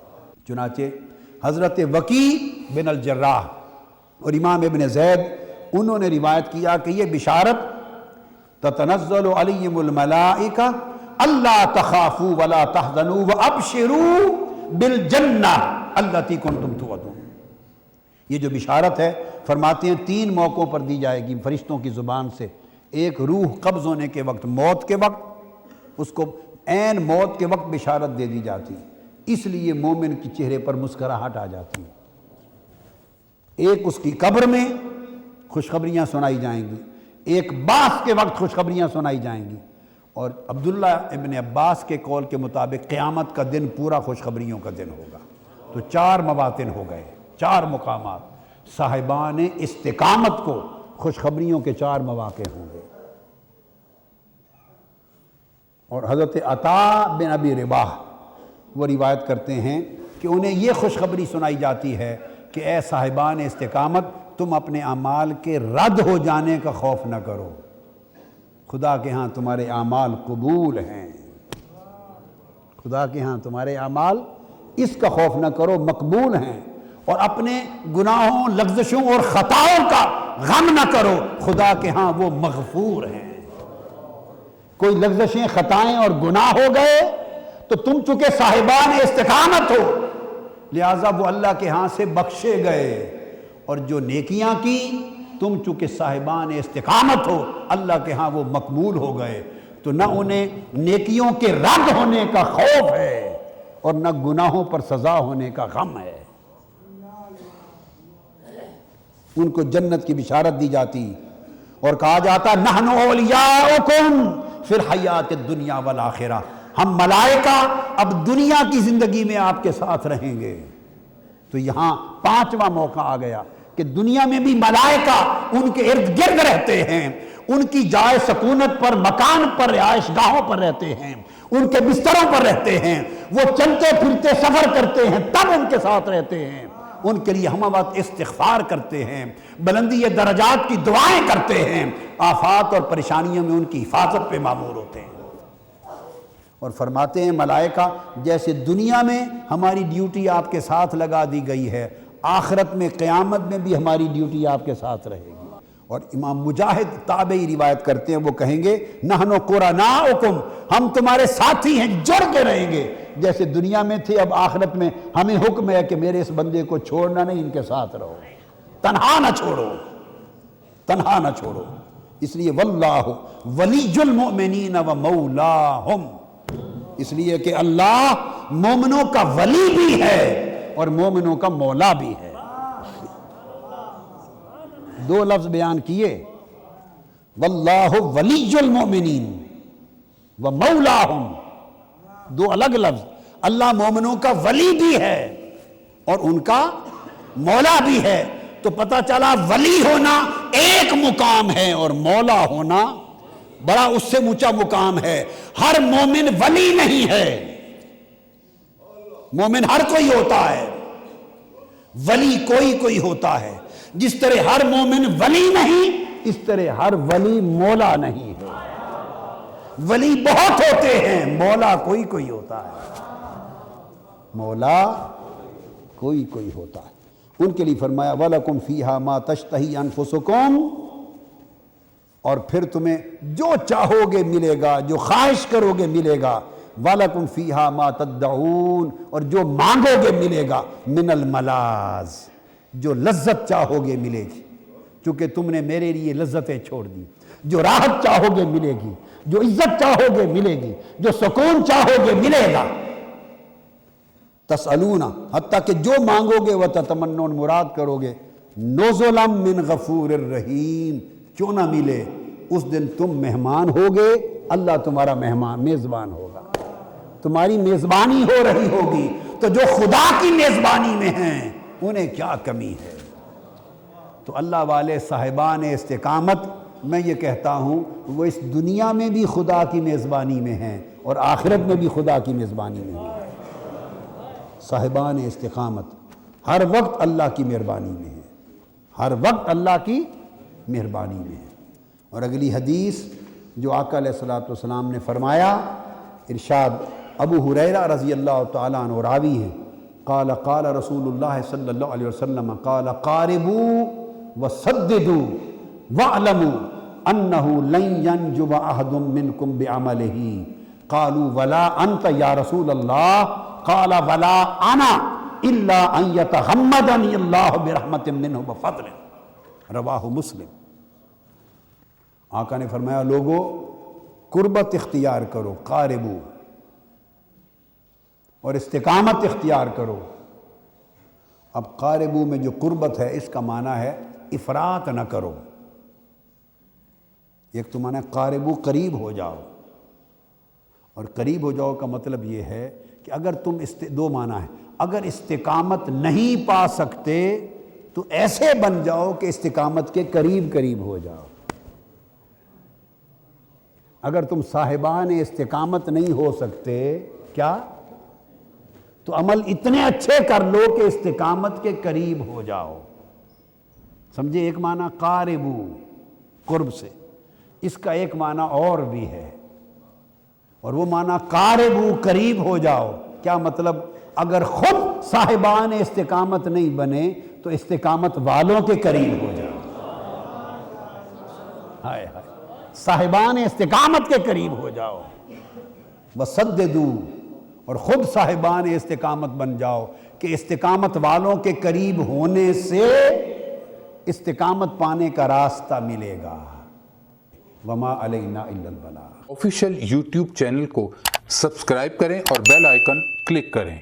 چنانچہ حضرت وکیع بن الجراح اور امام ابن زید انہوں نے روایت کیا کہ یہ بشارت تتنزل علیہم الملائکہ اللہ تخافوا ولا تحزنوا وابشروا بالجنہ التی کنتم توعدون، یہ جو بشارت ہے فرماتے ہیں 3 موقعوں پر دی جائے گی فرشتوں کی زبان سے۔ ایک روح قبض ہونے کے وقت، موت کے وقت، اس کو عین موت کے وقت بشارت دے دی جاتی، اس لیے مومن کے چہرے پر مسکراہٹ آ جاتی ہے۔ ایک اس کی قبر میں خوشخبریاں سنائی جائیں گی، ایک بعث کے وقت خوشخبریاں سنائی جائیں گی، اور عبداللہ ابن عباس کے قول کے مطابق قیامت کا دن پورا خوشخبریوں کا دن ہوگا۔ تو 4 مواطن ہو گئے، 4 مقامات، صاحبان استقامت کو خوشخبریوں کے 4 مواقع ہوں گے۔ اور حضرت عطا بن ابی رباح وہ روایت کرتے ہیں کہ انہیں یہ خوشخبری سنائی جاتی ہے کہ اے صاحبان استقامت تم اپنے اعمال کے رد ہو جانے کا خوف نہ کرو، خدا کے ہاں تمہارے اعمال قبول ہیں، خدا کے ہاں تمہارے اعمال اس کا خوف نہ کرو مقبول ہیں، اور اپنے گناہوں، لغزشوں اور خطاؤں کا غم نہ کرو، خدا کے ہاں وہ مغفور ہیں۔ کوئی لغزشیں، خطائیں اور گناہ ہو گئے تو تم چونکہ صاحبان استقامت ہو لہٰذا وہ اللہ کے ہاں سے بخشے گئے، اور جو نیکیاں کی تم چونکہ صاحبان استقامت ہو اللہ کے ہاں وہ مقبول ہو گئے، تو نہ انہیں نیکیوں کے رد ہونے کا خوف ہے اور نہ گناہوں پر سزا ہونے کا غم ہے۔ ان کو جنت کی بشارت دی جاتی اور کہا جاتا نحن اولیاؤکم فی الحیات الدنیا والآخرہ، ہم ملائکہ اب دنیا کی زندگی میں آپ کے ساتھ رہیں گے۔ تو یہاں 5واں موقع آ گیا کہ دنیا میں بھی ملائکہ ان کے ارد گرد رہتے ہیں، ان کی جائے سکونت پر، مکان پر، رہائش گاہوں پر رہتے ہیں، ان کے بستروں پر رہتے ہیں، وہ چلتے پھرتے سفر کرتے ہیں تب ان کے ساتھ رہتے ہیں، ان کے لیے ہم وقت استغفار کرتے ہیں، بلندی درجات کی دعائیں کرتے ہیں، آفات اور پریشانیوں میں ان کی حفاظت پہ مامور ہوتے ہیں۔ اور فرماتے ہیں ملائکہ جیسے دنیا میں ہماری ڈیوٹی آپ کے ساتھ لگا دی گئی ہے، آخرت میں قیامت میں بھی ہماری ڈیوٹی آپ کے ساتھ رہے گی۔ اور امام مجاہد تابعی روایت کرتے ہیں، وہ کہیں گے نحن قرناؤکم، ہم تمہارے ساتھی ہیں، جڑ کے رہیں گے جیسے دنیا میں تھے، اب آخرت میں ہمیں حکم ہے کہ میرے اس بندے کو چھوڑنا نہیں، ان کے ساتھ رہو، تنہا نہ چھوڑو، تنہا نہ چھوڑو۔ اس لیے واللہ ولی المؤمنین و مولاہم، اس لیے کہ اللہ مومنوں کا ولی بھی ہے اور مومنوں کا مولا بھی ہے۔ 2 لفظ بیان کیے، واللہ ولی المؤمنین، و مولاہم، دو الگ لفظ. اللہ مومنوں کا ولی بھی ہے اور ان کا مولا بھی ہے. تو پتہ چلا ولی ہونا ایک مقام ہے اور مولا ہونا بڑا اس سے اونچا مقام ہے. ہر مومن ولی نہیں ہے. مومن ہر کوئی ہوتا ہے، ولی کوئی ہوتا ہے. جس طرح ہر مومن ولی نہیں، اس طرح ہر ولی مولا نہیں ہے. ولی بہت ہوتے ہیں، مولا کوئی ہوتا ہے. مولا کوئی ہوتا ہے. ان کے لیے فرمایا وَلَكُمْ فِيهَا مَا تَشْتَهِي أَنفُسُكُمْ، اور پھر تمہیں جو چاہو گے ملے گا، جو خواہش کرو گے ملے گا. وَلَكُمْ فِيهَا مَا تَدَّعُونَ، اور جو مانگو گے ملے گا. من الملاذ، جو لذت چاہو گے ملے گی، چونکہ تم نے میرے لیے لذتیں چھوڑ دی. جو راحت چاہو گے ملے گی، جو عزت چاہو گے ملے گی، جو سکون چاہو گے ملے گا. تسألون، حتیٰ کہ جو مانگو گے وتتمنون، مراد کرو گے. نزلا من غفور الرحیم، کیوں نہ ملے؟ اس دن تم مہمان ہوگے، اللہ تمہارا میزبان ہوگا. تمہاری میزبانی ہو رہی ہوگی، تو جو خدا کی میزبانی میں ہیں انہیں کیا کمی ہے. تو اللہ والے صاحبان استقامت، میں یہ کہتا ہوں وہ اس دنیا میں بھی خدا کی میزبانی میں ہیں اور آخرت میں بھی خدا کی میزبانی میں ہیں. صاحبان استقامت ہر وقت اللہ کی مہربانی میں ہیں، ہر وقت اللہ کی مہربانی میں ہیں. اور اگلی حدیث جو آقا علیہ السلام نے فرمایا، ارشاد ابو ہریرہ رضی اللہ تعالیٰ عنہ راوی ہیں، قال قال رسول اللہ صلی اللہ علیہ وسلم قال قاربوا وسددوا واعلموا انہ لن ینجب احد منکم بعملہ. قالوا ولا انت یا رسول اللہ؟ قال ولا انا الا ان یتغمدنی اللہ برحمت منہ وفضل. رواہ مسلم. آقا نے فرمایا لوگو قربت اختیار کرو، قاربو، اور استقامت اختیار کرو. اب قاربو میں جو قربت ہے اس کا معنی ہے افراط نہ کرو. ایک تو معنی ہے قاربو، قریب ہو جاؤ، اور قریب ہو جاؤ کا مطلب یہ ہے کہ اگر تم دو معنی ہے، اگر استقامت نہیں پا سکتے تو ایسے بن جاؤ کہ استقامت کے قریب ہو جاؤ. اگر تم صاحبان استقامت نہیں ہو سکتے کیا، تو عمل اتنے اچھے کر لو کہ استقامت کے قریب ہو جاؤ. سمجھے؟ ایک معنی قاربو، قرب سے. اس کا ایک معنی اور بھی ہے، اور وہ معنی قاربو، قریب ہو جاؤ. کیا مطلب؟ اگر خود صاحبان استقامت نہیں بنے تو استقامت والوں کے قریب ہو جاؤ. ہائے ہائے، صاحبان استقامت کے قریب ہو جاؤ. وسددو، اور خود صاحبان استقامت بن جاؤ کہ استقامت والوں کے قریب ہونے سے استقامت پانے کا راستہ ملے گا. وما علینا الا البلاغ. آفیشیل یوٹیوب چینل کو سبسکرائب کریں اور بیل آئیکن کلک کریں.